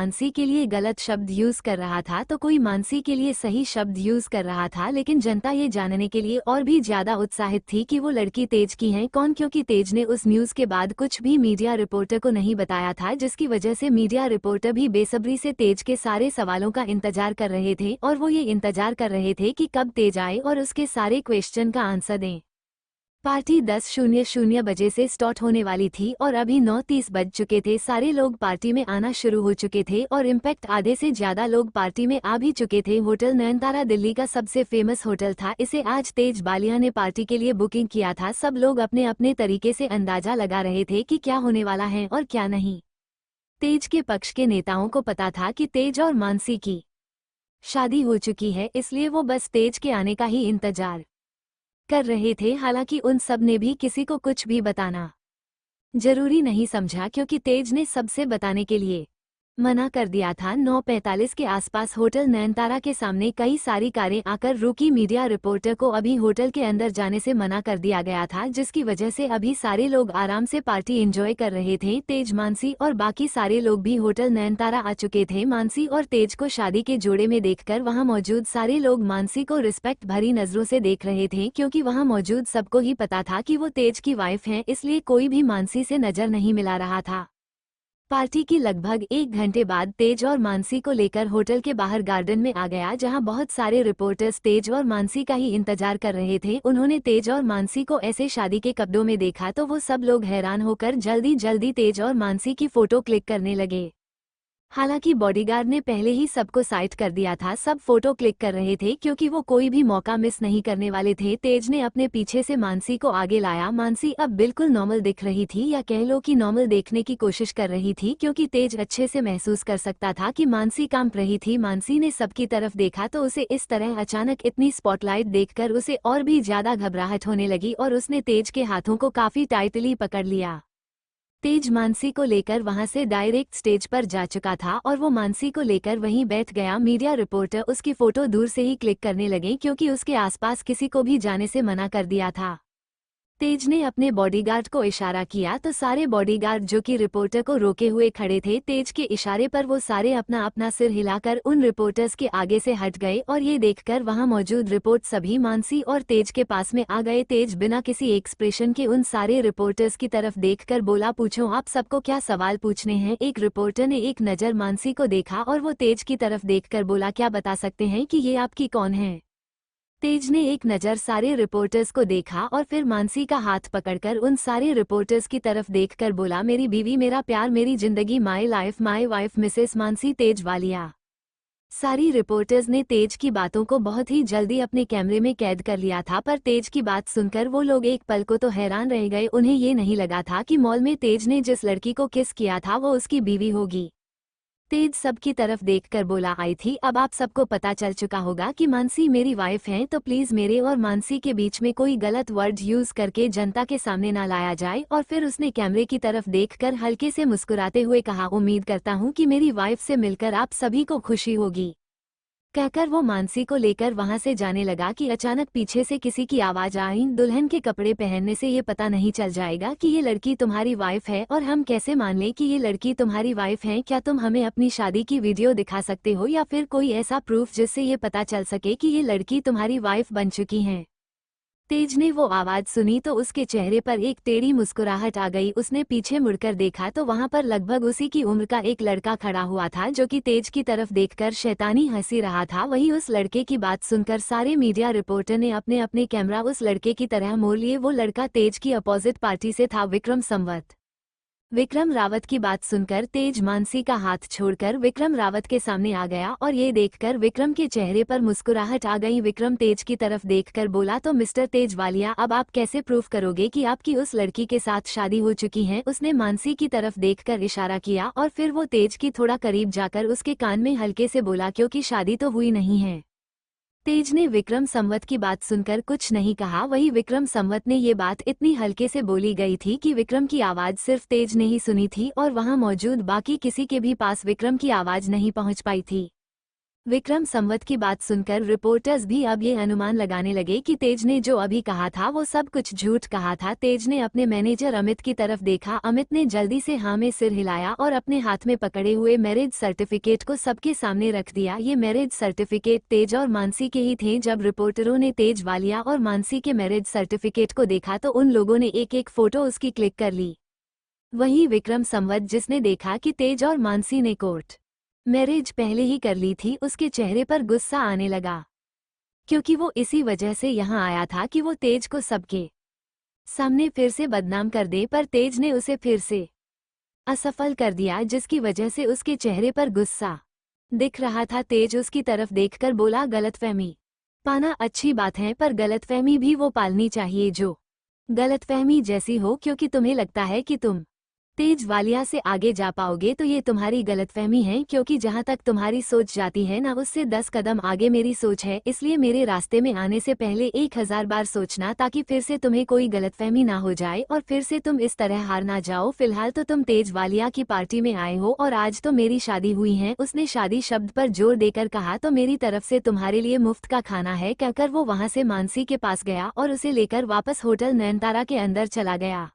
मानसी के लिए गलत शब्द यूज कर रहा था तो कोई मानसी के लिए सही शब्द यूज कर रहा था, लेकिन जनता ये जानने के लिए और भी ज्यादा उत्साहित थी कि वो लड़की तेज की है कौन, क्योंकि तेज ने उस न्यूज के बाद कुछ भी मीडिया रिपोर्टर को नहीं बताया था, जिसकी वजह से मीडिया रिपोर्टर भी बेसब्री से तेज के सारे सवालों का इंतजार कर रहे थे और वो ये इंतजार कर रहे थे कि कब तेज आए और उसके सारे क्वेश्चन का आंसर दें। पार्टी 10:00 बजे से स्टार्ट होने वाली थी और अभी 9:30 बज चुके थे। सारे लोग पार्टी में आना शुरू हो चुके थे और इम्पैक्ट आधे से ज्यादा लोग पार्टी में आ भी चुके थे। होटल नयनतारा दिल्ली का सबसे फेमस होटल था। इसे आज तेज बालिया ने पार्टी के लिए बुकिंग किया था। सब लोग अपने अपने तरीके से अंदाजा लगा रहे थे कि क्या होने वाला है और क्या नहीं। तेज के पक्ष के नेताओं को पता था कि तेज और मानसी की शादी हो चुकी है, इसलिए वो बस तेज के आने का ही इंतजार कर रहे थे। हालांकि उन सब ने भी किसी को कुछ भी बताना जरूरी नहीं समझा, क्योंकि तेज ने सबसे बताने के लिए मना कर दिया था। 9:45 के आसपास होटल नयनतारा के सामने कई सारी कारें आकर रुकी। मीडिया रिपोर्टर को अभी होटल के अंदर जाने से मना कर दिया गया था, जिसकी वजह से अभी सारे लोग आराम से पार्टी एंजॉय कर रहे थे। तेज, मानसी और बाकी सारे लोग भी होटल नयनतारा आ चुके थे। मानसी और तेज को शादी के जोड़े में देखकर वहां मौजूद सारे लोग मानसी को रिस्पेक्ट भरी नजरों से देख रहे थे, क्योंकि वहां मौजूद सबको ही पता था कि वो तेज की वाइफ हैं, इसलिए कोई भी मानसी से नजर नहीं मिला रहा था। पार्टी की लगभग 1 घंटे बाद तेज और मानसी को लेकर होटल के बाहर गार्डन में आ गया, जहां बहुत सारे रिपोर्टर्स तेज और मानसी का ही इंतजार कर रहे थे। उन्होंने तेज और मानसी को ऐसे शादी के कपड़ों में देखा तो वो सब लोग हैरान होकर जल्दी जल्दी तेज और मानसी की फोटो क्लिक करने लगे। हालांकि बॉडीगार्ड ने पहले ही सबको साइड कर दिया था। सब फोटो क्लिक कर रहे थे क्योंकि वो कोई भी मौका मिस नहीं करने वाले थे। तेज ने अपने पीछे से मानसी को आगे लाया। मानसी अब बिल्कुल नॉर्मल दिख रही थी, या कह लो कि नॉर्मल देखने की कोशिश कर रही थी, क्योंकि तेज अच्छे से महसूस कर सकता था कि मानसी कांप रही थी। मानसी ने सबकी तरफ देखा तो उसे इस तरह अचानक इतनी स्पॉटलाइट देखकर उसे और भी ज्यादा घबराहट होने लगी और उसने तेज के हाथों को काफी टाइटली पकड़ लिया। तेज मानसी को लेकर वहां से डायरेक्ट स्टेज पर जा चुका था और वो मानसी को लेकर वहीं बैठ गया। मीडिया रिपोर्टर उसकी फोटो दूर से ही क्लिक करने लगे, क्योंकि उसके आसपास किसी को भी जाने से मना कर दिया था। तेज ने अपने बॉडीगार्ड को इशारा किया तो सारे बॉडीगार्ड जो कि रिपोर्टर को रोके हुए खड़े थे, तेज के इशारे पर वो सारे अपना अपना सिर हिलाकर उन रिपोर्टर्स के आगे से हट गए और ये देखकर वहां मौजूद रिपोर्ट सभी मानसी और तेज के पास में आ गए। तेज बिना किसी एक्सप्रेशन के उन सारे रिपोर्टर्स की तरफ देखकर बोला, पूछो आप सबको क्या सवाल पूछने हैं। एक रिपोर्टर ने एक नज़र मानसी को देखा और वो तेज की तरफ देखकर बोला, क्या बता सकते हैं कि ये आपकी कौन है। तेज ने एक नज़र सारे रिपोर्टर्स को देखा और फिर मानसी का हाथ पकड़कर उन सारे रिपोर्टर्स की तरफ देखकर बोला, मेरी बीवी, मेरा प्यार, मेरी जिंदगी, my life, my wife, Mrs Mansi Tej Walia. सारी रिपोर्टर्स ने तेज की बातों को बहुत ही जल्दी अपने कैमरे में कैद कर लिया था, पर तेज की बात सुनकर वो लोग एक पल को तो हैरान रह गए। उन्हें ये नहीं लगा था कि मॉल में तेज ने जिस लड़की को किस किया था वो उसकी बीवी होगी। तेज सबकी तरफ देखकर बोला, आई थी, अब आप सबको पता चल चुका होगा कि मानसी मेरी वाइफ है, तो प्लीज मेरे और मानसी के बीच में कोई गलत वर्ड यूज करके जनता के सामने ना लाया जाए। और फिर उसने कैमरे की तरफ देखकर हल्के से मुस्कुराते हुए कहा, उम्मीद करता हूँ कि मेरी वाइफ से मिलकर आप सभी को खुशी होगी। कहकर वो मानसी को लेकर वहां से जाने लगा कि अचानक पीछे से किसी की आवाज आई, दुल्हन के कपड़े पहनने से ये पता नहीं चल जाएगा कि ये लड़की तुम्हारी वाइफ है, और हम कैसे मान लें कि ये लड़की तुम्हारी वाइफ है। क्या तुम हमें अपनी शादी की वीडियो दिखा सकते हो या फिर कोई ऐसा प्रूफ जिससे ये पता चल सके कि ये लड़की तुम्हारी वाइफ बन चुकी है। तेज ने वो आवाज सुनी तो उसके चेहरे पर एक टेढ़ी मुस्कुराहट आ गई। उसने पीछे मुड़कर देखा तो वहां पर लगभग उसी की उम्र का एक लड़का खड़ा हुआ था, जो कि तेज की तरफ देखकर शैतानी हंसी रहा था। वहीं उस लड़के की बात सुनकर सारे मीडिया रिपोर्टर ने अपने अपने कैमरा उस लड़के की तरह मोड़ लिए। वो लड़का तेज की अपोजिट पार्टी से था, विक्रम संवत। विक्रम रावत की बात सुनकर तेज मानसी का हाथ छोड़कर विक्रम रावत के सामने आ गया और ये देखकर विक्रम के चेहरे पर मुस्कुराहट आ गई। विक्रम तेज की तरफ देखकर बोला, तो मिस्टर तेज वालिया, अब आप कैसे प्रूफ करोगे कि आपकी उस लड़की के साथ शादी हो चुकी है। उसने मानसी की तरफ देखकर इशारा किया और फिर वो तेज की थोड़ा करीब जाकर उसके कान में हल्के से बोला, क्योंकि शादी तो हुई नहीं है। तेज ने विक्रम संवत की बात सुनकर कुछ नहीं कहा। वही विक्रम संवत ने ये बात इतनी हल्के से बोली गई थी कि विक्रम की आवाज सिर्फ तेज ने ही सुनी थी और वहां मौजूद बाकी किसी के भी पास विक्रम की आवाज नहीं पहुंच पाई थी। विक्रम संवत की बात सुनकर रिपोर्टर्स भी अब ये अनुमान लगाने लगे कि तेज ने जो अभी कहा था वो सब कुछ झूठ कहा था। तेज ने अपने मैनेजर अमित की तरफ देखा। अमित ने जल्दी से हाँ में सिर हिलाया और अपने हाथ में पकड़े हुए मैरिज सर्टिफिकेट को सबके सामने रख दिया। ये मैरिज सर्टिफिकेट तेज और मानसी के ही थे। जब रिपोर्टरों ने तेज वालिया और मानसी के मैरिज सर्टिफिकेट को देखा तो उन लोगों ने एक एक फोटो उसकी क्लिक कर ली। वहीं विक्रम संवत जिसने देखा कि तेज और मानसी ने कोर्ट मैरिज पहले ही कर ली थी, उसके चेहरे पर गुस्सा आने लगा, क्योंकि वो इसी वजह से यहाँ आया था कि वो तेज को सबके सामने फिर से बदनाम कर दे, पर तेज ने उसे फिर से असफल कर दिया, जिसकी वजह से उसके चेहरे पर गुस्सा दिख रहा था। तेज उसकी तरफ देखकर बोला, गलतफहमी पाना अच्छी बात है, पर गलतफहमी भी वो पालनी चाहिए जो गलतफहमी जैसी हो, क्योंकि तुम्हें लगता है कि तुम तेज वालिया से आगे जा पाओगे तो ये तुम्हारी गलतफहमी है, क्योंकि जहाँ तक तुम्हारी सोच जाती है ना, उससे 10 कदम आगे मेरी सोच है। इसलिए मेरे रास्ते में आने से पहले 1000 बार सोचना, ताकि फिर से तुम्हें कोई गलतफहमी ना हो जाए और फिर से तुम इस तरह हार ना जाओ। फिलहाल तो तुम तेज वालिया की पार्टी में आए हो और आज तो मेरी शादी हुई है। उसने शादी शब्द पर जोर देकर कहा, तो मेरी तरफ से तुम्हारे लिए मुफ्त का खाना है, कहकर वो वहाँ से मानसी के पास गया और उसे लेकर वापस होटल नयनतारा के अंदर चला गया।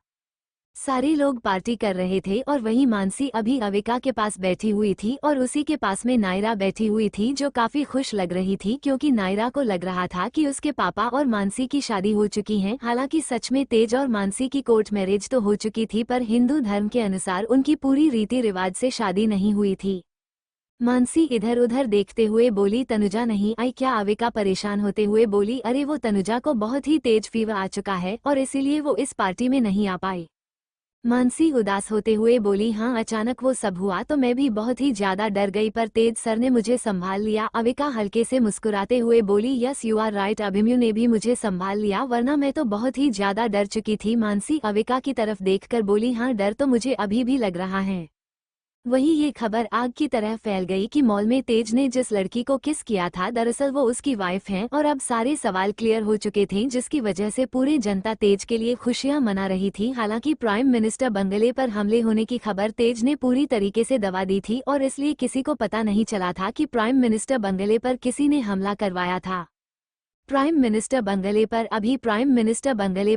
सारे लोग पार्टी कर रहे थे और वहीं मानसी अभी अविका के पास बैठी हुई थी और उसी के पास में नायरा बैठी हुई थी, जो काफी खुश लग रही थी, क्योंकि नायरा को लग रहा था कि उसके पापा और मानसी की शादी हो चुकी है। हालांकि सच में तेज और मानसी की कोर्ट मैरिज तो हो चुकी थी, पर हिंदू धर्म के अनुसार उनकी पूरी रीति रिवाज से शादी नहीं हुई थी। मानसी इधर उधर देखते हुए बोली, तनुजा नहीं आई क्या? अविका परेशान होते हुए बोली, अरे वो तनुजा को बहुत ही तेज फीवर आ चुका है और इसीलिए वो इस पार्टी में नहीं आ पाई। मानसी उदास होते हुए बोली, हाँ अचानक वो सब हुआ तो मैं भी बहुत ही ज्यादा डर गई, पर तेज सर ने मुझे संभाल लिया। अविका हल्के से मुस्कुराते हुए बोली, yes you are right, Abhimanyu ने भी मुझे संभाल लिया, वरना मैं तो बहुत ही ज्यादा डर चुकी थी। मानसी अविका की तरफ देखकर बोली, हाँ डर तो मुझे अभी भी लग रहा है। वहीं ये खबर आग की तरह फैल गई कि मॉल में तेज ने जिस लड़की को किस किया था, दरअसल वो उसकी वाइफ हैं और अब सारे सवाल क्लियर हो चुके थे, जिसकी वजह से पूरी जनता तेज के लिए खुशियां मना रही थी। हालांकि प्राइम मिनिस्टर बंगले पर हमले होने की खबर तेज ने पूरी तरीके से दबा दी थी और इसलिए किसी को पता नहीं चला था कि प्राइम मिनिस्टर बंगले पर किसी ने हमला करवाया था। प्राइम मिनिस्टर बंगले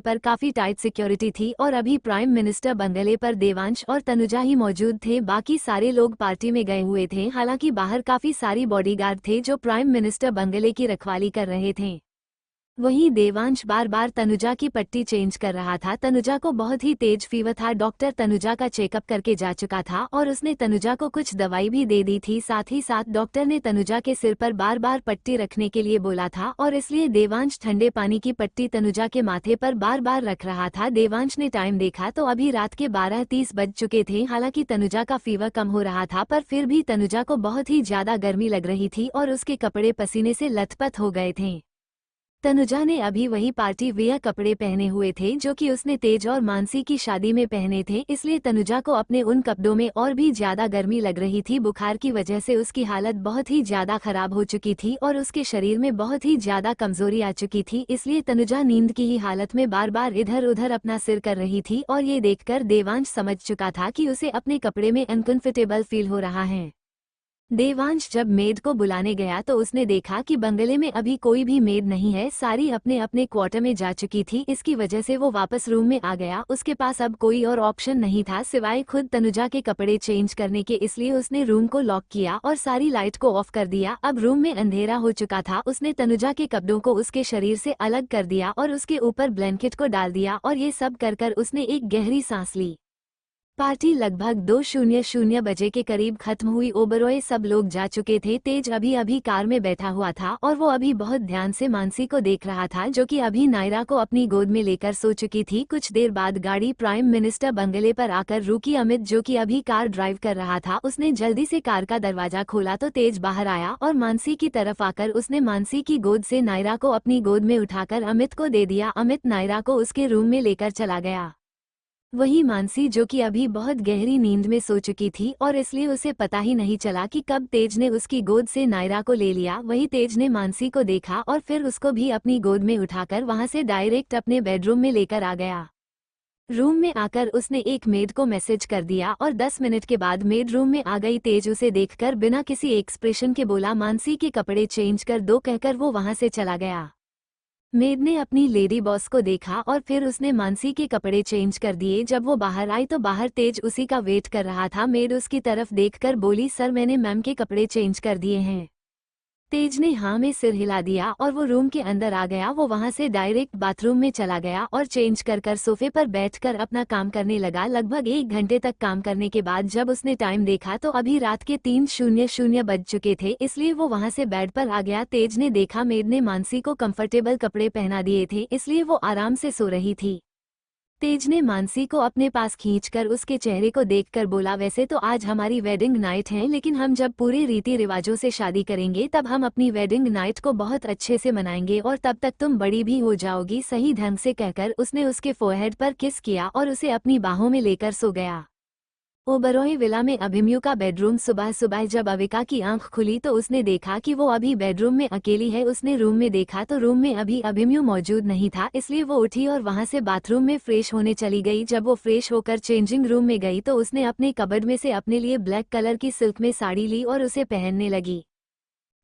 पर काफी टाइट सिक्योरिटी थी और अभी प्राइम मिनिस्टर बंगले पर देवांश और तनुजा ही मौजूद थे, बाकी सारे लोग पार्टी में गए हुए थे। हालांकि बाहर काफी सारी बॉडीगार्ड थे जो प्राइम मिनिस्टर बंगले की रखवाली कर रहे थे। वहीं देवांश बार बार तनुजा की पट्टी चेंज कर रहा था। तनुजा को बहुत ही तेज फीवर था। डॉक्टर तनुजा का चेकअप करके जा चुका था और उसने तनुजा को कुछ दवाई भी दे दी थी। साथ ही साथ डॉक्टर ने तनुजा के सिर पर बार बार पट्टी रखने के लिए बोला था और इसलिए देवांश ठंडे पानी की पट्टी तनुजा के माथे पर बार बार रख रहा था। देवांश ने टाइम देखा तो अभी रात के 12:30 बज चुके थे। हालांकि तनुजा का फीवर कम हो रहा था, पर फिर भी तनुजा को बहुत ही ज्यादा गर्मी लग रही थी और उसके कपड़े पसीने से लथपथ हो गए थे। तनुजा ने अभी वही पार्टी वियर कपड़े पहने हुए थे जो कि उसने तेज और मानसी की शादी में पहने थे, इसलिए तनुजा को अपने उन कपड़ों में और भी ज्यादा गर्मी लग रही थी। बुखार की वजह से उसकी हालत बहुत ही ज्यादा खराब हो चुकी थी और उसके शरीर में बहुत ही ज्यादा कमजोरी आ चुकी थी, इसलिए तनुजा नींद की ही हालत में बार बार इधर उधर अपना सिर कर रही थी और ये देखकर देवांश समझ चुका था कि उसे अपने कपड़े में अनकंफर्टेबल फील हो रहा है। देवांश जब मेड को बुलाने गया तो उसने देखा कि बंगले में अभी कोई भी मेड नहीं है, सारी अपने अपने क्वार्टर में जा चुकी थी। इसकी वजह से वो वापस रूम में आ गया। उसके पास अब कोई और ऑप्शन नहीं था सिवाय खुद तनुजा के कपड़े चेंज करने के, इसलिए उसने रूम को लॉक किया और सारी लाइट को ऑफ कर दिया। अब रूम में अंधेरा हो चुका था। उसने तनुजा के कपड़ों को उसके शरीर से अलग कर दिया और उसके ऊपर ब्लैंकेट को डाल दिया और ये सब कर उसने एक गहरी सांस ली। पार्टी लगभग 2:00 बजे के करीब खत्म हुई। ओबरॉय सब लोग जा चुके थे। तेज अभी अभी कार में बैठा हुआ था और वो अभी बहुत ध्यान से मानसी को देख रहा था, जो कि अभी नायरा को अपनी गोद में लेकर सो चुकी थी। कुछ देर बाद गाड़ी प्राइम मिनिस्टर बंगले पर आकर रुकी। अमित जो कि अभी कार ड्राइव कर रहा था, उसने जल्दी से कार का दरवाजा खोला तो तेज बाहर आया और मानसी की तरफ आकर उसने मानसी की गोद से नायरा को अपनी गोद में उठाकर अमित को दे दिया। अमित नायरा को उसके रूम में लेकर चला गया। वहीं मानसी जो कि अभी बहुत गहरी नींद में सो चुकी थी और इसलिए उसे पता ही नहीं चला कि कब तेज ने उसकी गोद से नायरा को ले लिया। वहीं तेज ने मानसी को देखा और फिर उसको भी अपनी गोद में उठाकर वहां से डायरेक्ट अपने बेडरूम में लेकर आ गया। रूम में आकर उसने एक मेड को मैसेज कर दिया और 10 मिनट के बाद मेड रूम में आ गई। तेज उसे देखकर बिना किसी एक्सप्रेशन के बोला मानसी के कपड़े चेंज कर दो कहकर वो वहां से चला गया। मेड ने अपनी लेडी बॉस को देखा और फिर उसने मानसी के कपड़े चेंज कर दिए। जब वो बाहर आई तो बाहर तेज उसी का वेट कर रहा था। मेड उसकी तरफ देखकर बोली सर मैंने मैम के कपड़े चेंज कर दिए हैं। तेज ने हाँ में सिर हिला दिया और वो रूम के अंदर आ गया। वो वहां से डायरेक्ट बाथरूम में चला गया और चेंज कर सोफे पर बैठकर अपना काम करने लगा। लगभग 1 घंटे तक काम करने के बाद जब उसने टाइम देखा तो अभी रात के 3:00 बज चुके थे, इसलिए वो वहां से बेड पर आ गया। तेज ने देखा मेड ने मानसी को कंफर्टेबल कपड़े पहना दिए थे, इसलिए वो आराम से सो रही थी। तेज ने मानसी को अपने पास खींचकर उसके चेहरे को देखकर बोला वैसे तो आज हमारी वेडिंग नाइट है, लेकिन हम जब पूरे रीति रिवाजों से शादी करेंगे तब हम अपनी वेडिंग नाइट को बहुत अच्छे से मनाएंगे और तब तक तुम बड़ी भी हो जाओगी सही ढंग से कहकर उसने उसके फोरहेड पर किस किया और उसे अपनी बाहों में लेकर सो गया। ओबरॉय विला में अभिमन्यु का बेडरूम। सुबह सुबह जब अविका की आंख खुली तो उसने देखा कि वो अभी बेडरूम में अकेली है। उसने रूम में देखा तो रूम में अभी अभिमन्यु मौजूद नहीं था, इसलिए वो उठी और वहां से बाथरूम में फ्रेश होने चली गई। जब वो फ्रेश होकर चेंजिंग रूम में गई तो उसने अपने कबर्ड में से अपने लिए ब्लैक कलर की सिल्क में साड़ी ली और उसे पहनने लगी।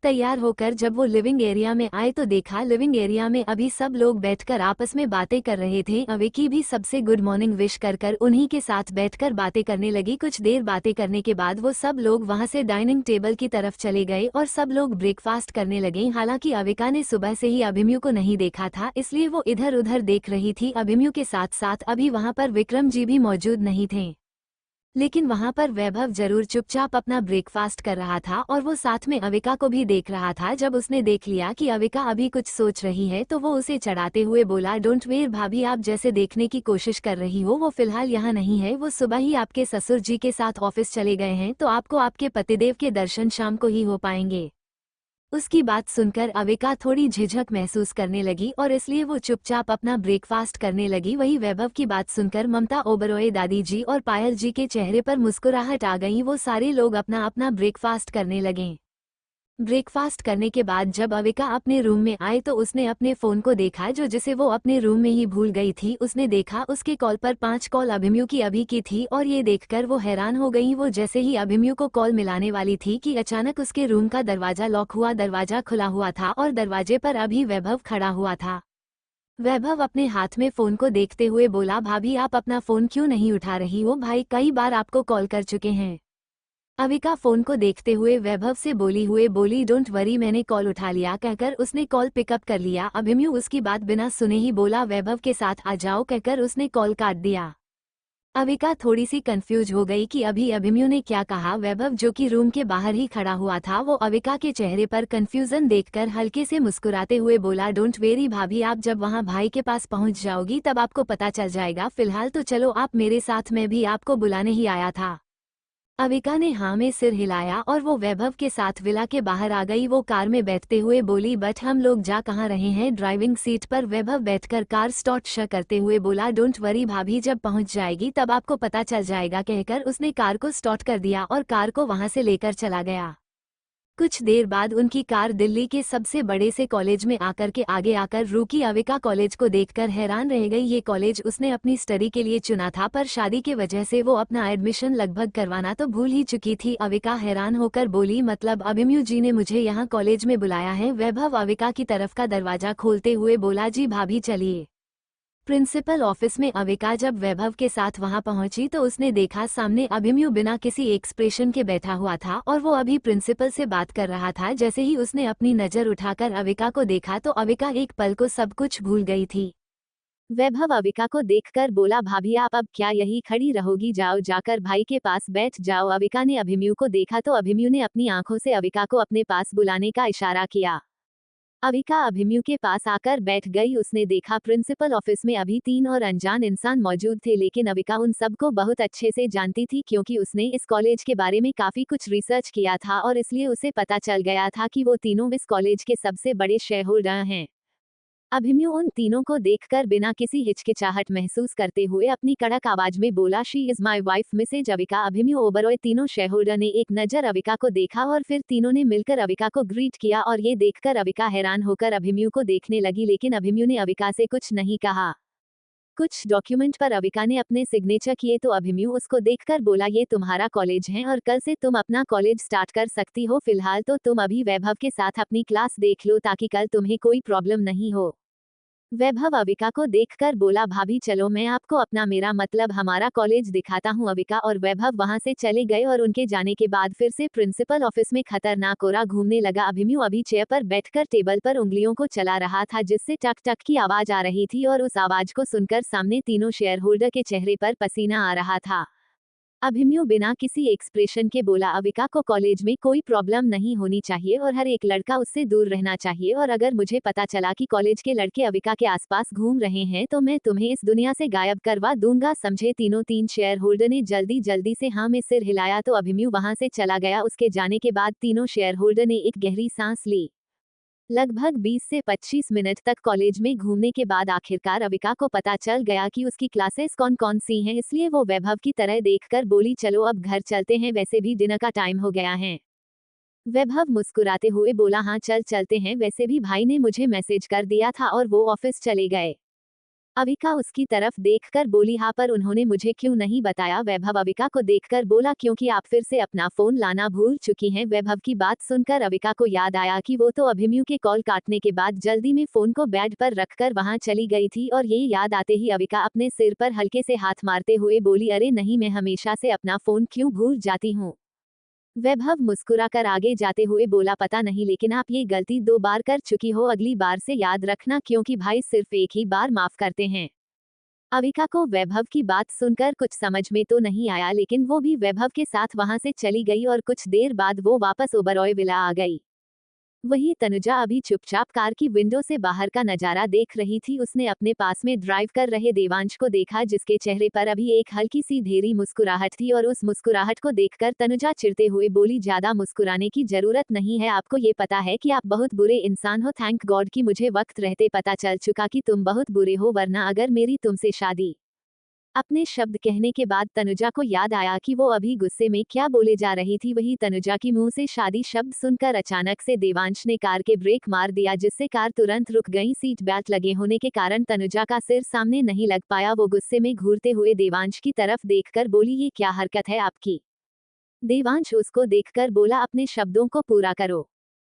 तैयार होकर जब वो लिविंग एरिया में आए तो देखा लिविंग एरिया में अभी सब लोग बैठकर आपस में बातें कर रहे थे। अविकी भी सबसे गुड मॉर्निंग विश कर उन्हीं के साथ बैठकर बातें करने लगी। कुछ देर बातें करने के बाद वो सब लोग वहां से डाइनिंग टेबल की तरफ चले गए और सब लोग ब्रेकफास्ट करने लगे। हालांकि अविका ने सुबह से ही अभिमन्यु को नहीं देखा था, इसलिए वो इधर उधर देख रही थी। अभिमन्यु के साथ साथ अभी वहां पर विक्रम जी भी मौजूद नहीं थे, लेकिन वहां पर वैभव जरूर चुपचाप अपना ब्रेकफास्ट कर रहा था और वो साथ में अविका को भी देख रहा था। जब उसने देख लिया कि अविका अभी कुछ सोच रही है तो वो उसे चढ़ाते हुए बोला डोंट वेयर भाभी, आप जैसे देखने की कोशिश कर रही हो वो फिलहाल यहाँ नहीं है। वो सुबह ही आपके ससुर जी के साथ ऑफिस चले गए हैं, तो आपको आपके पतिदेव के दर्शन शाम को ही हो पाएंगे। उसकी बात सुनकर अविका थोड़ी झिझक महसूस करने लगी और इसलिए वो चुपचाप अपना ब्रेकफास्ट करने लगी। वही वैभव की बात सुनकर ममता ओबरॉय, दादी जी और पायल जी के चेहरे पर मुस्कुराहट आ गई। वो सारे लोग अपना अपना ब्रेकफास्ट करने लगे। ब्रेकफास्ट करने के बाद जब अविका अपने रूम में आए तो उसने अपने फोन को देखा जिसे वो अपने रूम में ही भूल गई थी। उसने देखा उसके कॉल पर 5 कॉल अभिमन्यु की अभी की थी और ये देखकर वो हैरान हो गई। वो जैसे ही अभिमन्यु को कॉल मिलाने वाली थी कि अचानक उसके रूम का दरवाजा लॉक हुआ। दरवाजा खुला हुआ था और दरवाजे पर अभी वैभव खड़ा हुआ था। वैभव अपने हाथ में फोन को देखते हुए बोला भाभी, आप अपना फोन क्यों नहीं उठा रही हो? भाई कई बार आपको कॉल कर चुके हैं। अविका फोन को देखते हुए वैभव से बोली डोंट वरी, मैंने कॉल उठा लिया कहकर उसने कॉल पिकअप कर लिया। अभिमन्यु उसकी बात बिना सुने ही बोला वैभव के साथ आ जाओ कहकर उसने कॉल काट दिया। अविका थोड़ी सी कंफ्यूज हो गई कि अभी अभिमन्यु ने क्या कहा। वैभव जो कि रूम के बाहर ही खड़ा हुआ था वो अविका के चेहरे पर कंफ्यूजन देखकर हल्के से मुस्कुराते हुए बोला डोंट वेरी भाभी, आप जब वहां भाई के पास पहुंच जाओगी तब आपको पता चल जाएगा। फिलहाल तो चलो आप मेरे साथ, मैं भी आपको बुलाने ही आया था। अविका ने हाँ में सिर हिलाया और वो वैभव के साथ विला के बाहर आ गई। वो कार में बैठते हुए बोली बट हम लोग जा कहाँ रहे हैं? ड्राइविंग सीट पर वैभव बैठकर कार स्टार्ट करते हुए बोला डोंट वरी भाभी, जब पहुंच जाएगी तब आपको पता चल जाएगा कहकर उसने कार को स्टार्ट कर दिया और कार को वहां से लेकर चला गया। कुछ देर बाद उनकी कार दिल्ली के सबसे बड़े से कॉलेज में आकर के आगे आकर रुकी। अविका कॉलेज को देखकर हैरान रह गई। ये कॉलेज उसने अपनी स्टडी के लिए चुना था, पर शादी के वजह से वो अपना एडमिशन लगभग करवाना तो भूल ही चुकी थी। अविका हैरान होकर बोली मतलब अभिमन्यु जी ने मुझे यहाँ कॉलेज में बुलाया है? वैभव अविका की तरफ का दरवाजा खोलते हुए बोला जी भाभी चलिए। प्रिंसिपल ऑफिस में अविका जब वैभव के साथ वहां पहुंची तो उसने देखा सामने अभिमन्यु बिना किसी एक्सप्रेशन के बैठा हुआ था और वो अभी प्रिंसिपल से बात कर रहा था। जैसे ही उसने अपनी नजर उठाकर अविका को देखा तो अविका एक पल को सब कुछ भूल गई थी। वैभव अविका को देखकर बोला भाभी, आप अब क्या यही खड़ी रहोगी? जाओ जाकर भाई के पास बैठ जाओ। अविका ने अभिमन्यु को देखा तो अभिमन्यु ने अपनी आंखों से अविका को अपने पास बुलाने का इशारा किया। अविका अभिमन्यु के पास आकर बैठ गई। उसने देखा प्रिंसिपल ऑफिस में अभी 3 और अनजान इंसान मौजूद थे, लेकिन अविका उन सबको बहुत अच्छे से जानती थी क्योंकि उसने इस कॉलेज के बारे में काफी कुछ रिसर्च किया था और इसलिए उसे पता चल गया था कि वो तीनों इस कॉलेज के सबसे बड़े शेयर होल्डर हैं। अभिमन्यु उन तीनों को देखकर बिना किसी हिचकिचाहट महसूस करते हुए अपनी कड़क आवाज में बोला she is my wife Mrs Avika. Abhimanyu Oberoi तीनों शेयर होल्डर ने एक नजर अविका को देखा और फिर तीनों ने मिलकर अविका को ग्रीट किया और ये देखकर अविका हैरान होकर अभिमन्यु को देखने लगी, लेकिन अभिमन्यु ने अविका से कुछ नहीं कहा। कुछ डॉक्यूमेंट पर अविका ने अपने सिग्नेचर किए तो अभिमन्यु उसको देखकर बोला, ये तुम्हारा कॉलेज है और कल से तुम अपना कॉलेज स्टार्ट कर सकती हो, फिलहाल तो तुम अभी वैभव के साथ अपनी क्लास देख लो ताकि कल तुम्हें कोई प्रॉब्लम नहीं हो। वैभव अविका को देखकर बोला, भाभी चलो मैं आपको अपना मेरा मतलब हमारा कॉलेज दिखाता हूँ। अविका और वैभव वहां से चले गए और उनके जाने के बाद फिर से प्रिंसिपल ऑफिस में खतरनाक कोहरा घूमने लगा। अभिमन्यु अभी चेयर पर बैठकर टेबल पर उंगलियों को चला रहा था जिससे टक टक की आवाज आ रही थी और उस आवाज को सुनकर सामने तीनों शेयर होल्डर के चेहरे पर पसीना आ रहा था। अभिमन्यु बिना किसी एक्सप्रेशन के बोला, अविका को कॉलेज में कोई प्रॉब्लम नहीं होनी चाहिए और हर एक लड़का उससे दूर रहना चाहिए, और अगर मुझे पता चला कि कॉलेज के लड़के अविका के आसपास घूम रहे हैं तो मैं तुम्हें इस दुनिया से गायब करवा दूंगा, समझे। तीन शेयर होल्डर ने जल्दी जल्दी से हाँ में सिर हिलाया तो अभिमन्यु वहां से चला गया। उसके जाने के बाद तीनों शेयर होल्डर ने एक गहरी सांस ली। लगभग 20 से 25 मिनट तक कॉलेज में घूमने के बाद आखिरकार अविका को पता चल गया कि उसकी क्लासेस कौन कौन सी हैं, इसलिए वो वैभव की तरह देखकर बोली, चलो अब घर चलते हैं, वैसे भी डिनर का टाइम हो गया है। वैभव मुस्कुराते हुए बोला, हाँ चल चलते हैं, वैसे भी भाई ने मुझे मैसेज कर दिया था, और वो ऑफिस चले गए। अविका उसकी तरफ देखकर बोली, हाँ पर उन्होंने मुझे क्यों नहीं बताया। वैभव अविका को देखकर बोला, क्योंकि आप फिर से अपना फोन लाना भूल चुकी हैं। वैभव की बात सुनकर अविका को याद आया कि वो तो अभिमन्यु के कॉल काटने के बाद जल्दी में फोन को बेड पर रखकर वहां चली गई थी, और ये याद आते ही अविका अपने सिर पर हल्के से हाथ मारते हुए बोली, अरे नहीं, मैं हमेशा से अपना फोन क्यों भूल जाती हूँ। वैभव मुस्कुराकर आगे जाते हुए बोला, पता नहीं, लेकिन आप ये गलती 2 बार कर चुकी हो, अगली बार से याद रखना, क्योंकि भाई सिर्फ एक ही बार माफ करते हैं। अविका को वैभव की बात सुनकर कुछ समझ में तो नहीं आया, लेकिन वो भी वैभव के साथ वहां से चली गई और कुछ देर बाद वो वापस ओबरॉय विला आ गई। वहीं तनुजा अभी चुपचाप कार की विंडो से बाहर का नजारा देख रही थी। उसने अपने पास में ड्राइव कर रहे देवांश को देखा जिसके चेहरे पर अभी एक हल्की सी ढेरी मुस्कुराहट थी, और उस मुस्कुराहट को देखकर तनुजा चिढ़ते हुए बोली, ज्यादा मुस्कुराने की जरूरत नहीं है, आपको ये पता है कि आप बहुत बुरे इंसान हो। थैंक गॉड कि मुझे वक्त रहते पता चल चुका कि तुम बहुत बुरे हो, वरना अगर मेरी तुमसे शादी। अपने शब्द कहने के बाद तनुजा को याद आया कि वो अभी गुस्से में क्या बोले जा रही थी। वही तनुजा की मुंह से शादी शब्द सुनकर अचानक से देवांश ने कार के ब्रेक मार दिया, जिससे कार तुरंत रुक गई। सीट बेल्ट लगे होने के कारण तनुजा का सिर सामने नहीं लग पाया। वो गुस्से में घूरते हुए देवांश की तरफ देखकर बोली, ये क्या हरकत है आपकी। देवांश उसको देखकर बोला, अपने शब्दों को पूरा करो।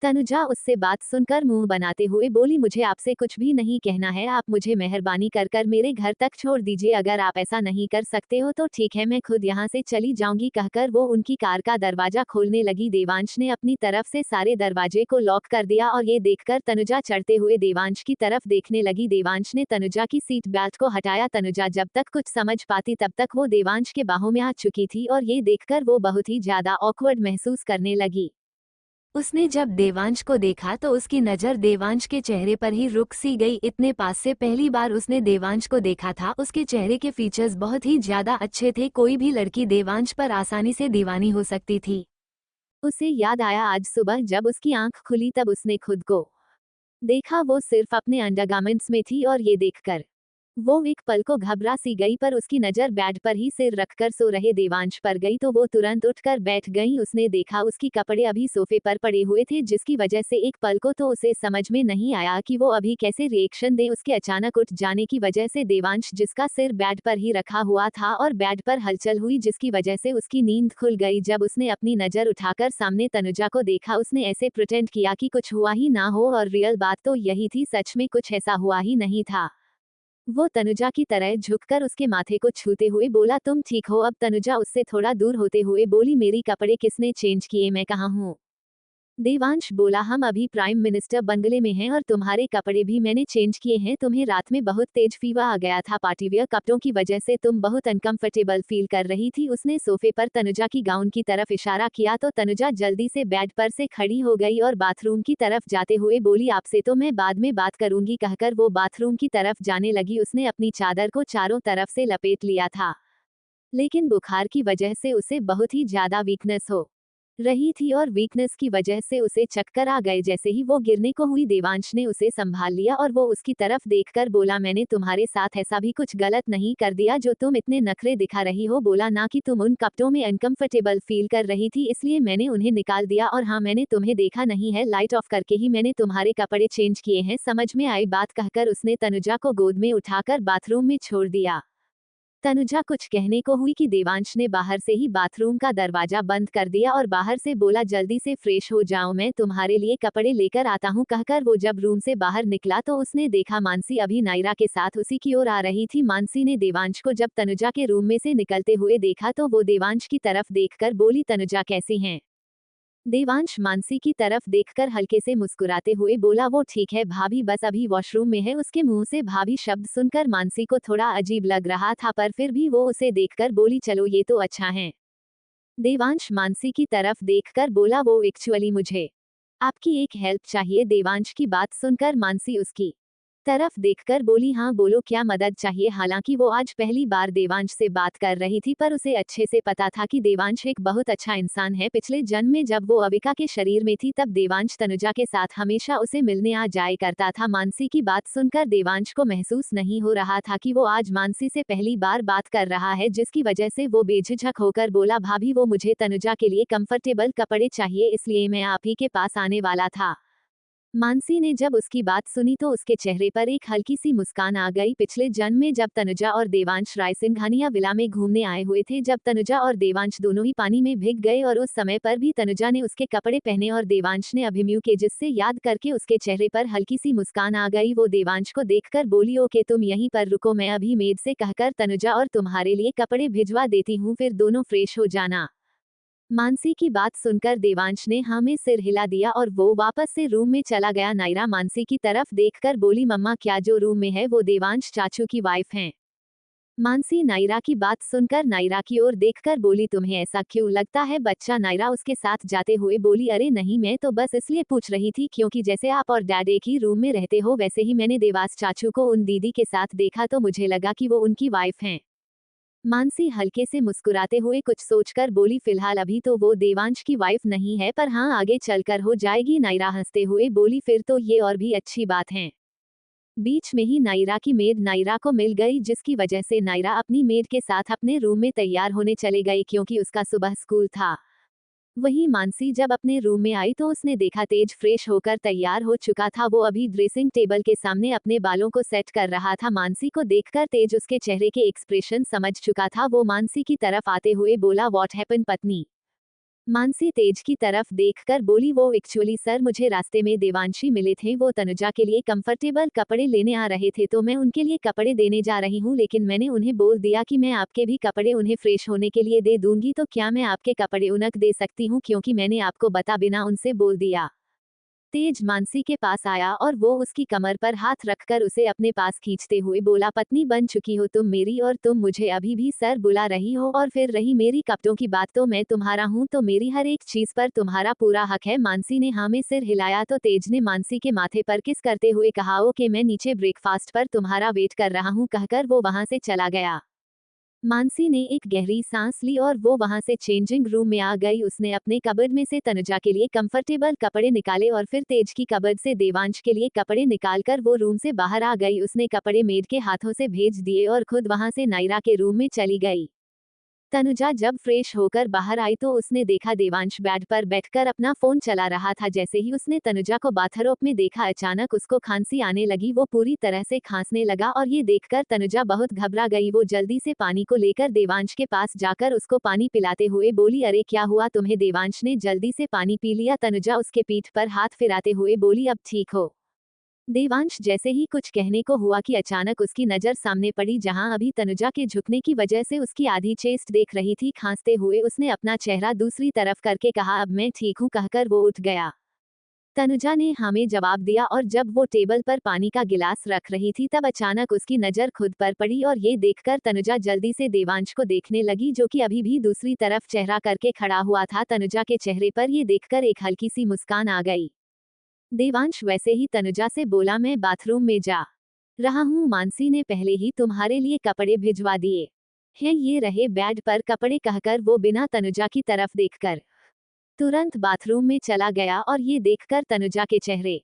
तनुजा उससे बात सुनकर मुंह बनाते हुए बोली, मुझे आपसे कुछ भी नहीं कहना है, आप मुझे मेहरबानी कर कर मेरे घर तक छोड़ दीजिए, अगर आप ऐसा नहीं कर सकते हो तो ठीक है, मैं खुद यहाँ से चली जाऊंगी, कहकर वो उनकी कार का दरवाजा खोलने लगी। देवांश ने अपनी तरफ से सारे दरवाजे को लॉक कर दिया, और ये देखकर तनुजा चढ़ते हुए देवांश की तरफ देखने लगी। देवांश ने तनुजा की सीट बेल्ट को हटाया। तनुजा जब तक कुछ समझ पाती तब तक वो देवांश के बाहों में आ चुकी थी, और ये देखकर वो बहुत ही ज्यादा ऑकवर्ड महसूस करने लगी। उसने जब देवांश को देखा तो उसकी नज़र देवांश के चेहरे पर ही रुक सी गई। इतने पास से पहली बार उसने देवांश को देखा था। उसके चेहरे के फीचर्स बहुत ही ज्यादा अच्छे थे, कोई भी लड़की देवांश पर आसानी से दीवानी हो सकती थी। उसे याद आया आज सुबह जब उसकी आंख खुली तब उसने खुद को देखा, वो सिर्फ अपने अंडरगारमेंट्स में थी, और ये देखकर वो एक पल को घबरा सी गई, पर उसकी नजर बेड पर ही सिर रखकर सो रहे देवांश पर गई तो वो तुरंत उठकर बैठ गई। उसने देखा उसकी कपड़े अभी सोफे पर पड़े हुए थे, जिसकी वजह से एक पल को तो उसे समझ में नहीं आया कि वो अभी कैसे रिएक्शन दे। उसके अचानक उठ जाने की वजह से देवांश, जिसका सिर बेड पर ही रखा हुआ था, और बेड पर हलचल हुई जिसकी वजह से उसकी नींद खुल गई। जब उसने अपनी नजर उठाकर सामने तनुजा को देखा, उसने ऐसे प्रिटेंड किया कि कुछ हुआ ही ना हो, और रियल बात तो यही थी, सच में कुछ ऐसा हुआ ही नहीं था। वो तनुजा की तरह झुककर उसके माथे को छूते हुए बोला, तुम ठीक हो। अब तनुजा उससे थोड़ा दूर होते हुए बोली, मेरी कपड़े किसने चेंज किए, मैं कहाँ हूँ। देवांश बोला, हम अभी प्राइम मिनिस्टर बंगले में हैं, और तुम्हारे कपड़े भी मैंने चेंज किए हैं। तुम्हें रात में बहुत तेज फीवर आ गया था, पार्टीवियर कपड़ों की वजह से तुम बहुत अनकंफर्टेबल फील कर रही थी। उसने सोफे पर तनुजा की गाउन की तरफ इशारा किया तो तनुजा जल्दी से बेड पर से खड़ी हो गई और बाथरूम की तरफ जाते हुए बोली, आपसे तो मैं बाद में बात करूंगी, कहकर वो बाथरूम की तरफ जाने लगी। उसने अपनी चादर को चारों तरफ से लपेट लिया था, लेकिन बुखार की वजह से उसे बहुत ही ज्यादा वीकनेस हो रही थी और वीकनेस की वजह से उसे चक्कर आ गए। जैसे ही वो गिरने को हुई देवांश ने उसे संभाल लिया और वो उसकी तरफ देखकर बोला, मैंने तुम्हारे साथ ऐसा भी कुछ गलत नहीं कर दिया जो तुम इतने नखरे दिखा रही हो। बोला ना कि तुम उन कपड़ों में अनकंफर्टेबल फील कर रही थी इसलिए मैंने उन्हें निकाल दिया, और हाँ मैंने तुम्हें देखा नहीं है, लाइट ऑफ करके ही मैंने तुम्हारे कपड़े चेंज किए हैं। समझ में आई बात, कहकर उसने तनुजा को गोद में उठाकर बाथरूम में छोड़ दिया। तनुजा कुछ कहने को हुई कि देवांश ने बाहर से ही बाथरूम का दरवाजा बंद कर दिया और बाहर से बोला, जल्दी से फ्रेश हो जाओ, मैं तुम्हारे लिए कपड़े लेकर आता हूँ। कहकर वो जब रूम से बाहर निकला तो उसने देखा मानसी अभी नायरा के साथ उसी की ओर आ रही थी। मानसी ने देवांश को जब तनुजा के रूम में से निकलते हुए देखा तो वो देवांश की तरफ देखकर बोली, तनुजा कैसी हैं? देवांश मानसी की तरफ देखकर हल्के से मुस्कुराते हुए बोला, वो ठीक है भाभी, बस अभी वॉशरूम में है। उसके मुंह से भाभी शब्द सुनकर मानसी को थोड़ा अजीब लग रहा था पर फिर भी वो उसे देखकर बोली, चलो ये तो अच्छा है। देवांश मानसी की तरफ देखकर बोला, वो एक्चुअली मुझे आपकी एक हेल्प चाहिए। देवांश की बात सुनकर मानसी उसकी तरफ देखकर बोली, हाँ बोलो क्या मदद चाहिए। हालांकि वो आज पहली बार देवांश से बात कर रही थी पर उसे अच्छे से पता था कि देवांश एक बहुत अच्छा इंसान है। पिछले जन्म में जब वो अविका के शरीर में थी तब देवांश तनुजा के साथ हमेशा उसे मिलने आ जाया करता था। मानसी की बात सुनकर देवांश को महसूस नहीं हो रहा था कि वो आज मानसी से पहली बार बात कर रहा है, जिसकी वजह से वो बेझिझक होकर बोला, भाभी वो मुझे तनुजा के लिए कंफर्टेबल कपड़े चाहिए इसलिए मैं आप ही के पास आने वाला था। मानसी ने जब उसकी बात सुनी तो उसके चेहरे पर एक हल्की सी मुस्कान आ गई। पिछले जन्म में जब तनुजा और देवांश रायसिंघानिया विला में घूमने आए हुए थे, जब तनुजा और देवांश दोनों ही पानी में भीग गए और उस समय पर भी तनुजा ने उसके कपड़े पहने और देवांश ने अभिमन्यु के, जिससे याद करके उसके चेहरे पर हल्की सी मुस्कान आ गई। वो देवांश को देखकर बोली, ओके तुम यहीं पर रुको, मैं अभी मेड से कहकर तनुजा और तुम्हारे लिए कपड़े भिजवा देती हूँ, फिर दोनों फ्रेश हो जाना। मानसी की बात सुनकर देवांश ने हाँ में सिर हिला दिया और वो वापस से रूम में चला गया। नायरा मानसी की तरफ देखकर बोली, मम्मा क्या जो रूम में है वो देवांश चाचू की वाइफ हैं? मानसी नायरा की बात सुनकर नायरा की ओर देखकर बोली, तुम्हें ऐसा क्यों लगता है बच्चा? नायरा उसके साथ जाते हुए बोली, अरे नहीं मैं तो बस इसलिए पूछ रही थी क्योंकि जैसे आप और डैड एक ही रूम में रहते हो वैसे ही मैंने देवास चाचू को उन दीदी के साथ देखा तो मुझे लगा कि वो उनकी वाइफ हैं। मानसी हल्के से मुस्कुराते हुए कुछ सोचकर बोली, फिलहाल अभी तो वो देवांश की वाइफ नहीं है पर हाँ आगे चलकर हो जाएगी। नायरा हंसते हुए बोली, फिर तो ये और भी अच्छी बात है। बीच में ही नायरा की मेड नायरा को मिल गई, जिसकी वजह से नायरा अपनी मेड के साथ अपने रूम में तैयार होने चले गई क्योंकि उसका सुबह स्कूल था। वहीं मानसी जब अपने रूम में आई तो उसने देखा तेज फ्रेश होकर तैयार हो चुका था। वो अभी ड्रेसिंग टेबल के सामने अपने बालों को सेट कर रहा था। मानसी को देखकर तेज उसके चेहरे के एक्सप्रेशन समझ चुका था। वो मानसी की तरफ आते हुए बोला, व्हाट हैपन पत्नी? मानसी तेज की तरफ देखकर बोली, वो एक्चुअली सर मुझे रास्ते में देवांशी मिले थे, वो तनुजा के लिए कंफर्टेबल कपड़े लेने आ रहे थे तो मैं उनके लिए कपड़े देने जा रही हूँ, लेकिन मैंने उन्हें बोल दिया कि मैं आपके भी कपड़े उन्हें फ्रेश होने के लिए दे दूंगी, तो क्या मैं आपके कपड़े उन्हें दे सकती हूँ क्योंकि मैंने आपको बता बिना उनसे बोल दिया। तेज मानसी के पास आया और वो उसकी कमर पर हाथ रखकर उसे अपने पास खींचते हुए बोला, पत्नी बन चुकी हो तुम मेरी और तुम मुझे अभी भी सर बुला रही हो, और फिर रही मेरी कपड़ों की बात तो मैं तुम्हारा हूँ तो मेरी हर एक चीज पर तुम्हारा पूरा हक है। मानसी ने हाँ में सिर हिलाया तो तेज ने मानसी के माथे पर किस करते हुए कहा, ओके मैं नीचे ब्रेकफास्ट पर तुम्हारा वेट कर रहा हूँ, कहकर वो वहां से चला गया। मानसी ने एक गहरी सांस ली और वो वहां से चेंजिंग रूम में आ गई। उसने अपने कबर्ड में से तनुजा के लिए कंफर्टेबल कपड़े निकाले और फिर तेज की कबर्ड से देवांश के लिए कपड़े निकालकर वो रूम से बाहर आ गई। उसने कपड़े मेड के हाथों से भेज दिए और खुद वहां से नायरा के रूम में चली गई। तनुजा जब फ्रेश होकर बाहर आई तो उसने देखा देवांश बेड पर बैठकर अपना फोन चला रहा था। जैसे ही उसने तनुजा को बाथरोब में देखा अचानक उसको खांसी आने लगी। वो पूरी तरह से खांसने लगा और ये देखकर तनुजा बहुत घबरा गई। वो जल्दी से पानी को लेकर देवांश के पास जाकर उसको पानी पिलाते हुए बोली, अरे क्या हुआ तुम्हें? देवांश ने जल्दी से पानी पी लिया। तनुजा उसके पीठ पर हाथ फिराते हुए बोली, अब ठीक हो? देवांश जैसे ही कुछ कहने को हुआ कि अचानक उसकी नजर सामने पड़ी, जहां अभी तनुजा के झुकने की वजह से उसकी आधी चेस्ट देख रही थी। खांसते हुए उसने अपना चेहरा दूसरी तरफ करके कहा, अब मैं ठीक हूं, कहकर वो उठ गया। तनुजा ने हाँ में जवाब दिया और जब वो टेबल पर पानी का गिलास रख रही थी तब अचानक उसकी नजर खुद पर पड़ी और ये देखकर तनुजा जल्दी से देवांश को देखने लगी, जो कि अभी भी दूसरी तरफ चेहरा करके खड़ा हुआ था। तनुजा के चेहरे पर ये देखकर एक हल्की सी मुस्कान आ गई। देवांश वैसे ही तनुजा से बोला, मैं बाथरूम में जा रहा हूँ, मानसी ने पहले ही तुम्हारे लिए कपड़े भिजवा दिए हैं, ये रहे बेड पर कपड़े, कहकर वो बिना तनुजा की तरफ देखकर तुरंत बाथरूम में चला गया और ये देखकर तनुजा के चेहरे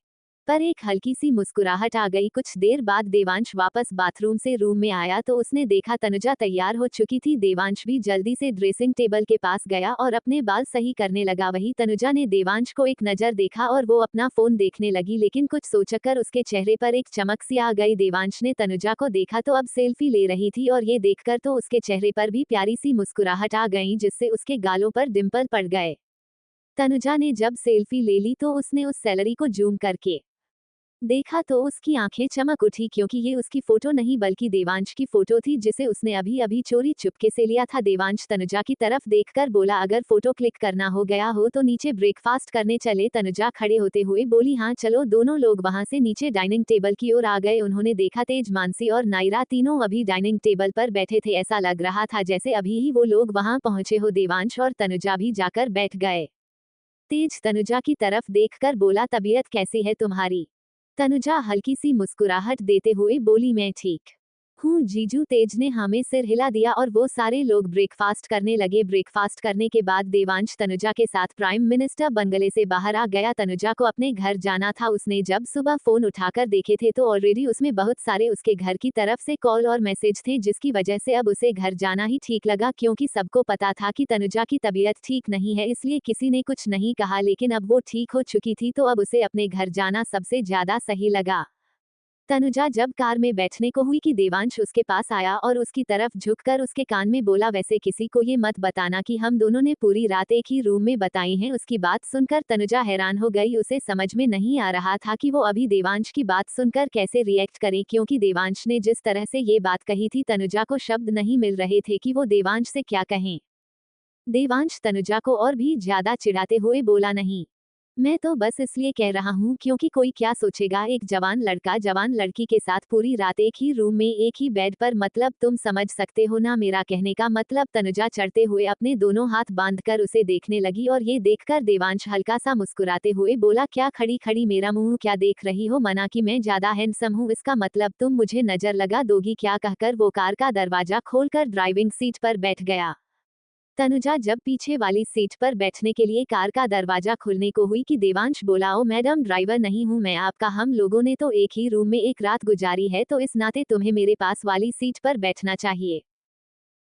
पर एक हल्की सी मुस्कुराहट आ गई। कुछ देर बाद देवांश वापस बाथरूम से रूम में आया तो उसने देखा तनुजा तैयार हो चुकी थी। देवांश भी जल्दी से ड्रेसिंग टेबल के पास गया और अपने बाल सही करने लगा। वही तनुजा ने देवांश को एक नजर देखा और वो अपना फोन देखने लगी, लेकिन कुछ सोचकर उसके चेहरे पर एक चमक सी आ गई। देवांश ने तनुजा को देखा तो अब सेल्फी ले रही थी और ये देखकर तो उसके चेहरे पर भी प्यारी सी मुस्कुराहट आ गई, जिससे उसके गालों पर डिंपल पड़ गए। तनुजा ने जब सेल्फी ले ली तो उसने उस सैलरी को जूम करके देखा तो उसकी आंखें चमक उठी, क्योंकि ये उसकी फोटो नहीं बल्कि देवांश की फोटो थी, जिसे उसने अभी अभी चोरी चुपके से लिया था। देवांश तनुजा की तरफ देखकर बोला, अगर फोटो क्लिक करना हो गया हो तो नीचे ब्रेकफास्ट करने चले। तनुजा खड़े होते हुए बोली, हाँ चलो। दोनों लोग वहां से नीचे डाइनिंग टेबल की ओर आ गए। उन्होंने देखा तेज, मानसी और नायरा तीनों अभी डाइनिंग टेबल पर बैठे थे। ऐसा लग रहा था जैसे अभी ही वो लोग वहां पहुंचे हो। देवांश और तनुजा भी जाकर बैठ गए। तेज तनुजा की तरफ देखकर बोला, तबीयत कैसी है तुम्हारी? तनुजा हल्की सी मुस्कुराहट देते हुए बोली, मैं ठीक हूँ जीजू। तेज ने हमें सिर हिला दिया और वो सारे लोग ब्रेकफास्ट करने लगे। ब्रेकफास्ट करने के बाद देवांश तनुजा के साथ प्राइम मिनिस्टर बंगले से बाहर आ गया। तनुजा को अपने घर जाना था। उसने जब सुबह फोन उठाकर देखे थे तो ऑलरेडी उसमें बहुत सारे उसके घर की तरफ से कॉल और मैसेज थे, जिसकी वजह से अब उसे घर जाना ही ठीक लगा, क्योंकि सबको पता था कि तनुजा की तबीयत ठीक नहीं है, इसलिए किसी ने कुछ नहीं कहा। लेकिन अब वो ठीक हो चुकी थी तो अब उसे अपने घर जाना सबसे ज्यादा सही लगा। तनुजा जब कार में बैठने को हुई कि देवांश उसके पास आया और उसकी तरफ झुककर उसके कान में बोला, वैसे किसी को ये मत बताना कि हम दोनों ने पूरी रात एक ही रूम में बताई है। उसकी बात सुनकर तनुजा हैरान हो गई। उसे समझ में नहीं आ रहा था कि वो अभी देवांश की बात सुनकर कैसे रिएक्ट करे, क्योंकि देवांश ने जिस तरह से ये बात कही थी तनुजा को शब्द नहीं मिल रहे थे कि वो देवांश से क्या कहें। देवांश तनुजा को और भी ज्यादा चिढ़ाते हुए बोला, नहीं, मैं तो बस इसलिए कह रहा हूँ क्योंकि कोई क्या सोचेगा, एक जवान लड़का जवान लड़की के साथ पूरी रात एक ही रूम में एक ही बेड पर, मतलब तुम समझ सकते हो ना मेरा कहने का मतलब। तनुजा चढ़ते हुए अपने दोनों हाथ बांधकर उसे देखने लगी और ये देखकर देवांश हल्का सा मुस्कुराते हुए बोला, क्या खड़ी खड़ी मेरा मुंह क्या देख रही हो? मना कि मैं ज्यादा हैंडसम हूँ, इसका मतलब तुम मुझे नजर लगा दोगी क्या? कहकर वो कार का दरवाजा खोलकर ड्राइविंग सीट पर बैठ गया। तनुजा जब पीछे वाली सीट पर बैठने के लिए कार का दरवाजा खुलने को हुई कि देवांश बोला, ओ मैडम, ड्राइवर नहीं हूँ मैं आपका, हम लोगों ने तो एक ही रूम में एक रात गुजारी है, तो इस नाते तुम्हें मेरे पास वाली सीट पर बैठना चाहिए।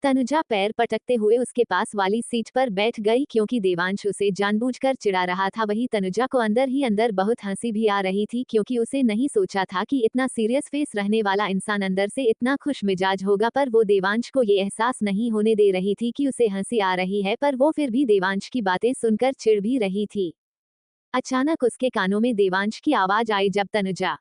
तनुजा पैर पटकते हुए उसके पास वाली सीट पर बैठ गई, क्योंकि देवांश उसे जानबूझकर चिढ़ा रहा था। वही तनुजा को अंदर ही अंदर बहुत हंसी भी आ रही थी, क्योंकि उसे नहीं सोचा था कि इतना सीरियस फेस रहने वाला इंसान अंदर से इतना खुश मिजाज होगा। पर वो देवांश को ये एहसास नहीं होने दे रही थी कि उसे हंसी आ रही है, पर वो फिर भी देवांश की बातें सुनकर चिढ़ भी रही थी। अचानक उसके कानों में देवांश की आवाज आई। जब तनुजा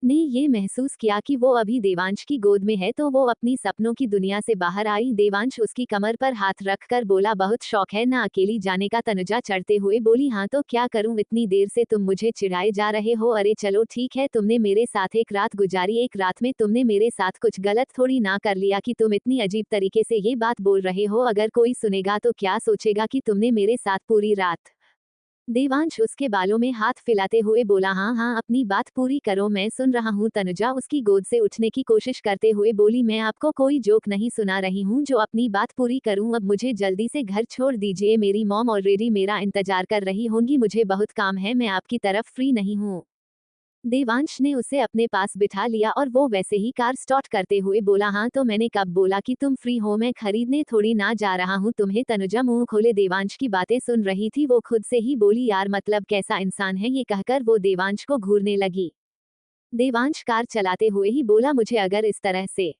ने ये महसूस किया कि वो अभी देवांश की गोद में है तो वो अपनी सपनों की दुनिया से बाहर आई। देवांश उसकी कमर पर हाथ रखकर बोला, बहुत शौक है ना अकेली जाने का? तनुजा चढ़ते हुए बोली, हाँ तो क्या करूं, इतनी देर से तुम मुझे चिढ़ाए जा रहे हो। अरे चलो ठीक है, तुमने मेरे साथ एक रात गुजारी, एक रात में तुमने मेरे साथ कुछ गलत थोड़ी ना कर लिया कि तुम इतनी अजीब तरीके से ये बात बोल रहे हो। अगर कोई सुनेगा तो क्या सोचेगा कि तुमने मेरे साथ पूरी रात। देवांश उसके बालों में हाथ फिलाते हुए बोला, हाँ हाँ अपनी बात पूरी करो, मैं सुन रहा हूँ। तनुजा उसकी गोद से उठने की कोशिश करते हुए बोली, मैं आपको कोई जोक नहीं सुना रही हूँ जो अपनी बात पूरी करूँ। अब मुझे जल्दी से घर छोड़ दीजिए, मेरी मॉम ऑलरेडी मेरा इंतजार कर रही होंगी, मुझे बहुत काम है, मैं आपकी तरफ फ्री नहीं हूँ। देवांश ने उसे अपने पास बिठा लिया और वो वैसे ही कार स्टार्ट करते हुए बोला, हाँ तो मैंने कब बोला कि तुम फ्री हो, मैं खरीदने थोड़ी ना जा रहा हूँ तुम्हें। तनुजा मुंह खोले देवांश की बातें सुन रही थी। वो खुद से ही बोली, यार मतलब कैसा इंसान है ये? कहकर वो देवांश को घूरने लगी। देवांश कार चलाते हुए ही बोला, मुझे अगर इस तरह से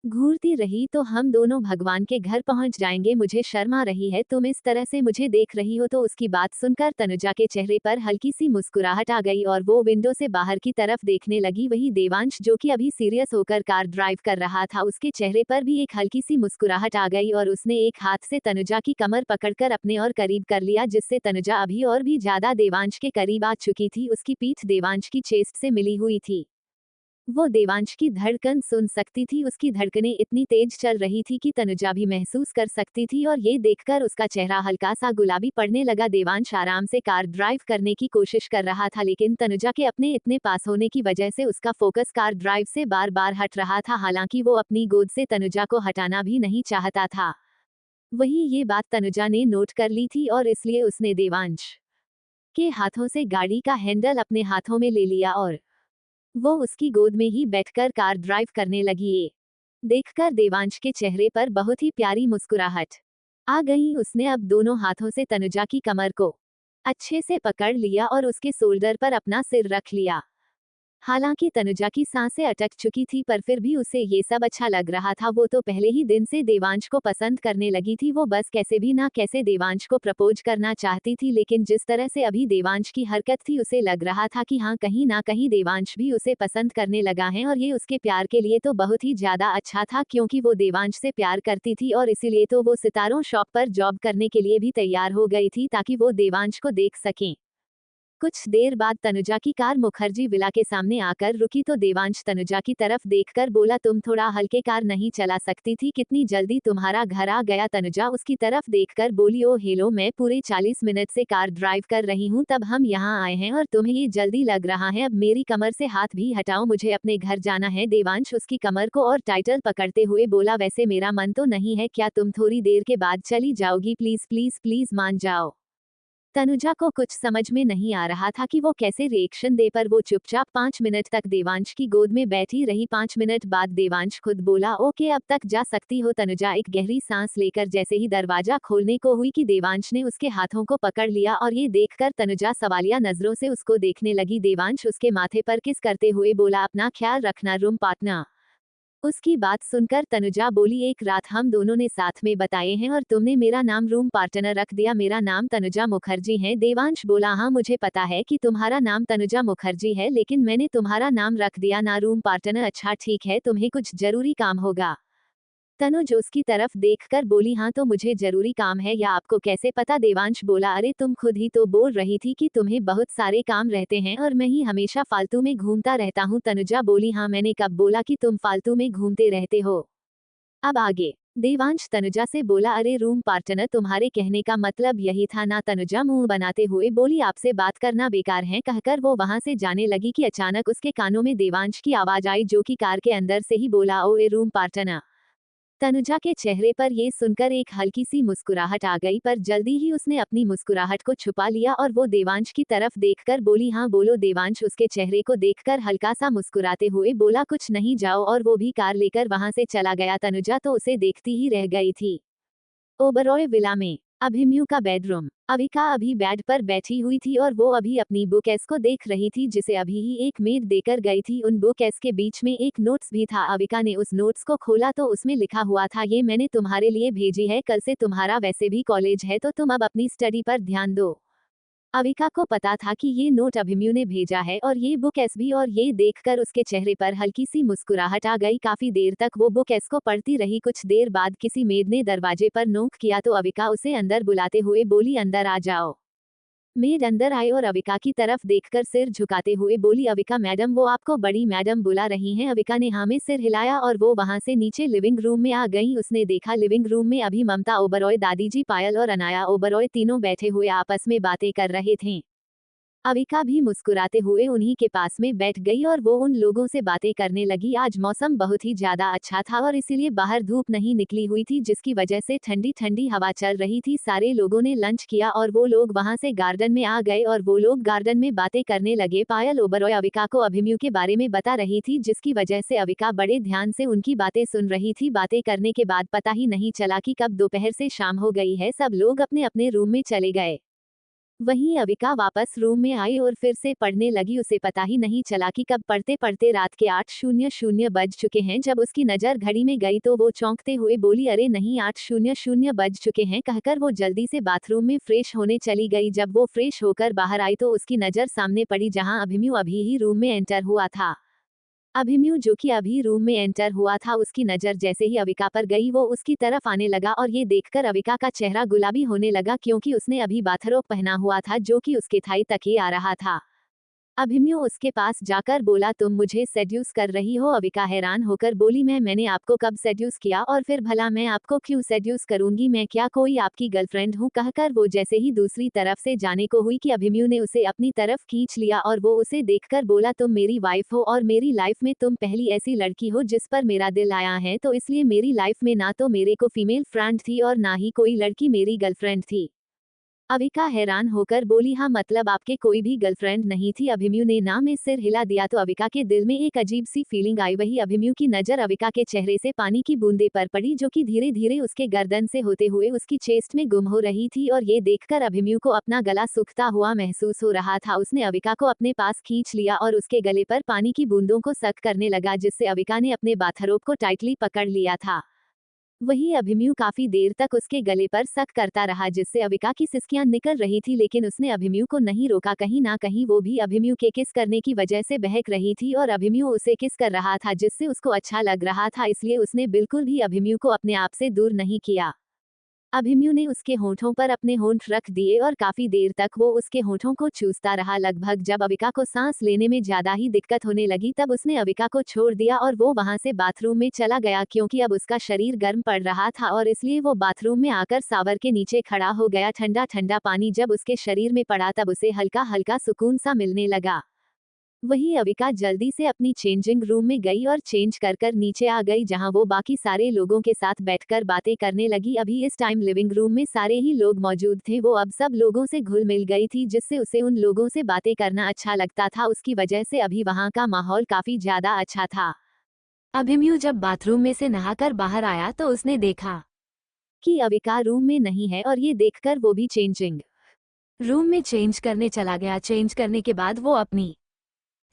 घूरती रही तो हम दोनों भगवान के घर पहुंच जाएंगे, मुझे शर्म आ रही है तुम इस तरह से मुझे देख रही हो। तो उसकी बात सुनकर तनुजा के चेहरे पर हल्की सी मुस्कुराहट आ गई और वो विंडो से बाहर की तरफ देखने लगी। वही देवांश जो कि अभी सीरियस होकर कार ड्राइव कर रहा था, उसके चेहरे पर भी एक हल्की सी मुस्कुराहट आ गई और उसने एक हाथ से तनुजा की कमर पकड़कर अपने और करीब कर लिया, जिससे तनुजा अभी और भी ज्यादा देवांश के करीब आ चुकी थी। उसकी पीठ देवांश की चेस्ट से मिली हुई थी। वो देवांश की धड़कन सुन सकती थी, उसकी धड़कनें इतनी तेज चल रही थी कि तनुजा भी महसूस कर सकती थी और ये देखकर उसका चेहरा हल्का सा गुलाबी पड़ने लगा। देवांश आराम से कार ड्राइव करने की कोशिश कर रहा था, लेकिन तनुजा के अपने इतने पास होने की वजह से उसका फोकस कार ड्राइव से बार बार हट रहा था। हालांकि वो अपनी गोद से तनुजा को हटाना भी नहीं चाहता था। वही ये बात तनुजा ने नोट कर ली थी और इसलिए उसने देवांश के हाथों से गाड़ी का हैंडल अपने हाथों में ले लिया और वो उसकी गोद में ही बैठकर कार ड्राइव करने लगी। ये देखकर देवांश के चेहरे पर बहुत ही प्यारी मुस्कुराहट आ गई। उसने अब दोनों हाथों से तनुजा की कमर को अच्छे से पकड़ लिया और उसके शोल्डर पर अपना सिर रख लिया। हालांकि तनुजा की सांसें अटक चुकी थी पर फिर भी उसे ये सब अच्छा लग रहा था। वो तो पहले ही दिन से देवांश को पसंद करने लगी थी। वो बस कैसे भी ना कैसे देवांश को प्रपोज करना चाहती थी, लेकिन जिस तरह से अभी देवांश की हरकत थी उसे लग रहा था कि हाँ, कहीं ना कहीं देवांश भी उसे पसंद करने लगा है और ये उसके प्यार के लिए तो बहुत ही ज्यादा अच्छा था, क्योंकि वो देवांश से प्यार करती थी और इसीलिए तो वो सितारों शॉप पर जॉब करने के लिए भी तैयार हो गई थी ताकि वो देवांश को देख सकें। कुछ देर बाद तनुजा की कार मुखर्जी विला के सामने आकर रुकी तो देवांश तनुजा की तरफ देखकर बोला, तुम थोड़ा हल्के कार नहीं चला सकती थी? कितनी जल्दी तुम्हारा घर आ गया? तनुजा उसकी तरफ देखकर बोली, ओ हेलो, मैं पूरे 40 मिनट से कार ड्राइव कर रही हूँ, तब हम यहाँ आए हैं और तुम्हें ये जल्दी लग रहा है? अब मेरी कमर से हाथ भी हटाओ, मुझे अपने घर जाना है। देवांश उसकी कमर को और टाइटल पकड़ते हुए बोला, वैसे मेरा मन तो नहीं है, क्या तुम थोड़ी देर के बाद चली जाओगी? प्लीज प्लीज प्लीज मान जाओ। तनुजा को कुछ समझ में नहीं आ रहा था कि वो कैसे रिएक्शन दे, पर वो चुपचाप 5 मिनट तक देवांश की गोद में बैठी रही। 5 मिनट बाद देवांश खुद बोला, ओके अब तक जा सकती हो। तनुजा एक गहरी सांस लेकर जैसे ही दरवाजा खोलने को हुई कि देवांश ने उसके हाथों को पकड़ लिया और ये देखकर तनुजा सवालिया नजरों से उसको देखने लगी। देवांश उसके माथे पर किस करते हुए बोला, अपना ख्याल रखना रूम पार्टनर। उसकी बात सुनकर तनुजा बोली, एक रात हम दोनों ने साथ में बताए हैं और तुमने मेरा नाम रूम पार्टनर रख दिया। मेरा नाम तनुजा मुखर्जी है। देवांश बोला, हाँ मुझे पता है कि तुम्हारा नाम तनुजा मुखर्जी है, लेकिन मैंने तुम्हारा नाम रख दिया ना रूम पार्टनर। अच्छा ठीक है, तुम्हें कुछ जरूरी काम होगा? तनुज उसकी तरफ देखकर बोली, हाँ तो मुझे जरूरी काम है, या आपको कैसे पता? देवांश बोला, अरे तुम खुद ही तो बोल रही थी कि तुम्हें बहुत सारे काम रहते हैं और मैं ही हमेशा फालतू में घूमता रहता हूँ। तनुजा बोली, हाँ मैंने कब बोला कि तुम फालतू में घूमते रहते हो? अब आगे देवांश तनुजा से बोला, अरे रूम पार्टनर, तुम्हारे कहने का मतलब यही था ना? तनुजा मुंह बनाते हुए बोली, आपसे बात करना बेकार है। कहकर वो वहां से जाने लगी कि अचानक उसके कानों में देवांश की आवाज आई, जो कि कार के अंदर से ही बोला, ओ ए रूम पार्टनर। तनुजा के चेहरे पर ये सुनकर एक हल्की सी मुस्कुराहट आ गई, पर जल्दी ही उसने अपनी मुस्कुराहट को छुपा लिया और वो देवांश की तरफ देखकर बोली, हाँ बोलो। देवांश उसके चेहरे को देखकर हल्का सा मुस्कुराते हुए बोला, कुछ नहीं, जाओ। और वो भी कार लेकर वहां से चला गया। तनुजा तो उसे देखती ही रह गई थी। ओबरॉय विला में अभिमन्यु का बेडरूम। अविका अभी बेड पर बैठी हुई थी और वो अभी अपनी बुककेस को देख रही थी, जिसे अभी ही एक मेड देकर गई थी। उन बुककेस के बीच में एक नोट्स भी था। अविका ने उस नोट्स को खोला तो उसमें लिखा हुआ था, ये मैंने तुम्हारे लिए भेजी है, कल से तुम्हारा वैसे भी कॉलेज है तो तुम अब अपनी स्टडी पर ध्यान दो। अविका को पता था कि ये नोट अभिमन्यु ने भेजा है और ये बुक एस भी, और ये देखकर उसके चेहरे पर हल्की सी मुस्कुराहट आ गई। काफी देर तक वो बुक एस को पढ़ती रही। कुछ देर बाद किसी मेड ने दरवाजे पर नोक किया तो अविका उसे अंदर बुलाते हुए बोली, अंदर आ जाओ। मेड अंदर आई और अविका की तरफ देखकर सिर झुकाते हुए बोली, अविका मैडम, वो आपको बड़ी मैडम बुला रही हैं। अविका ने हाँ में सिर हिलाया और वो वहां से नीचे लिविंग रूम में आ गई। उसने देखा लिविंग रूम में अभी ममता ओबरॉय, दादी जी पायल और अनाया ओबरॉय तीनों बैठे हुए आपस में बातें कर रहे थे। अविका भी मुस्कुराते हुए उन्हीं के पास में बैठ गई और वो उन लोगों से बातें करने लगी। आज मौसम बहुत ही ज्यादा अच्छा था और इसीलिए बाहर धूप नहीं निकली हुई थी, जिसकी वजह से ठंडी ठंडी हवा चल रही थी। सारे लोगों ने लंच किया और वो लोग वहां से गार्डन में आ गए और वो लोग गार्डन में बातें करने लगे। पायल ओबरॉय अविका को अभिमन्यु के बारे में बता रही थी, जिसकी वजह से अविका बड़े ध्यान से उनकी बातें सुन रही थी। बातें करने के बाद पता ही नहीं चला कि कब दोपहर से शाम हो गई है। सब लोग अपने अपने रूम में चले गए। वहीं अविका वापस रूम में आई और फिर से पढ़ने लगी। उसे पता ही नहीं चला कि कब पढ़ते पढ़ते रात के 8:00 बज चुके हैं। जब उसकी नजर घड़ी में गई तो वो चौंकते हुए बोली, अरे नहीं, 8:00 बज चुके हैं। कहकर वो जल्दी से बाथरूम में फ्रेश होने चली गई। जब वो फ्रेश होकर बाहर आई तो उसकी नजर सामने पड़ी, जहां अभिमन्यु अभी ही रूम में एंटर हुआ था। अभिमन्यु जो कि अभी रूम में एंटर हुआ था, उसकी नजर जैसे ही अविका पर गई वो उसकी तरफ आने लगा और ये देखकर अविका का चेहरा गुलाबी होने लगा, क्योंकि उसने अभी बाथरोब पहना हुआ था जो कि उसके थाई तक ही आ रहा था। अभिमन्यु उसके पास जाकर बोला, तुम मुझे सेड्यूस कर रही हो। अविका हैरान होकर बोली, मैंने आपको कब सेड्यूस किया, और फिर भला मैं आपको क्यों सेड्यूस करूंगी, मैं क्या कोई आपकी गर्लफ्रेंड हूँ। कहकर वो जैसे ही दूसरी तरफ से जाने को हुई कि अभिमन्यु ने उसे अपनी तरफ खींच लिया और वो उसे देखकर बोला, तुम मेरी वाइफ हो और मेरी लाइफ में तुम पहली ऐसी लड़की हो जिस पर मेरा दिल आया है, तो इसलिए मेरी लाइफ में ना तो मेरे को फीमेल फ्रेंड थी और ना ही कोई लड़की मेरी गर्लफ्रेंड थी। अविका हैरान होकर बोली, हाँ मतलब आपके कोई भी गर्लफ्रेंड नहीं थी। अभिमन्यु ने ना में सिर हिला दिया तो अविका के दिल में एक अजीब सी फीलिंग आई। वही अभिमन्यु की नजर अविका के चेहरे से पानी की बूंदे पर पड़ी जो कि धीरे धीरे उसके गर्दन से होते हुए उसकी चेस्ट में गुम हो रही थी, और ये देखकर अभिमन्यु को अपना गला सूखता हुआ महसूस हो रहा था। उसने अविका को अपने पास खींच लिया और उसके गले पर पानी की बूंदों को सक करने लगा, जिससे अविका ने अपने बाथरोब को टाइटली पकड़ लिया था। वही अभिमन्यु काफी देर तक उसके गले पर सक करता रहा, जिससे अविका की सिसकियां निकल रही थी, लेकिन उसने अभिमन्यु को नहीं रोका। कहीं ना कहीं वो भी अभिमन्यु के किस करने की वजह से बहक रही थी और अभिमन्यु उसे किस कर रहा था जिससे उसको अच्छा लग रहा था, इसलिए उसने बिल्कुल भी अभिमन्यु को अपने आप से दूर नहीं किया। अभिमन्यु ने उसके होठों पर अपने होंठ रख दिए और काफी देर तक वो उसके होठों को चूसता रहा। लगभग जब अविका को सांस लेने में ज्यादा ही दिक्कत होने लगी तब उसने अविका को छोड़ दिया और वो वहां से बाथरूम में चला गया, क्योंकि अब उसका शरीर गर्म पड़ रहा था और इसलिए वो बाथरूम में आकर शावर के नीचे खड़ा हो गया। ठंडा ठंडा पानी जब उसके शरीर में पड़ा तब उसे हल्का हल्का सुकून सा मिलने लगा। वही अविका जल्दी से अपनी चेंजिंग रूम में गई और चेंज कर कर नीचे आ गई, जहां वो बाकी सारे लोगों के साथ बैठकर बातें करने लगी। अभी इस टाइम लिविंग रूम में सारे ही लोग मौजूद थे। वो अब सब लोगों से घुल मिल गई थी, जिससे उसे उन लोगों से बातें करना अच्छा लगता था। उसकी वजह से अभी वहां का माहौल काफी ज्यादा अच्छा था। अभिमन्यु जब बाथरूम में से नहाकर बाहर आया तो उसने देखा कि अविका रूम में नहीं है, और ये देखकर वो भी चेंजिंग रूम में चेंज करने चला गया। चेंज करने के बाद वो अपनी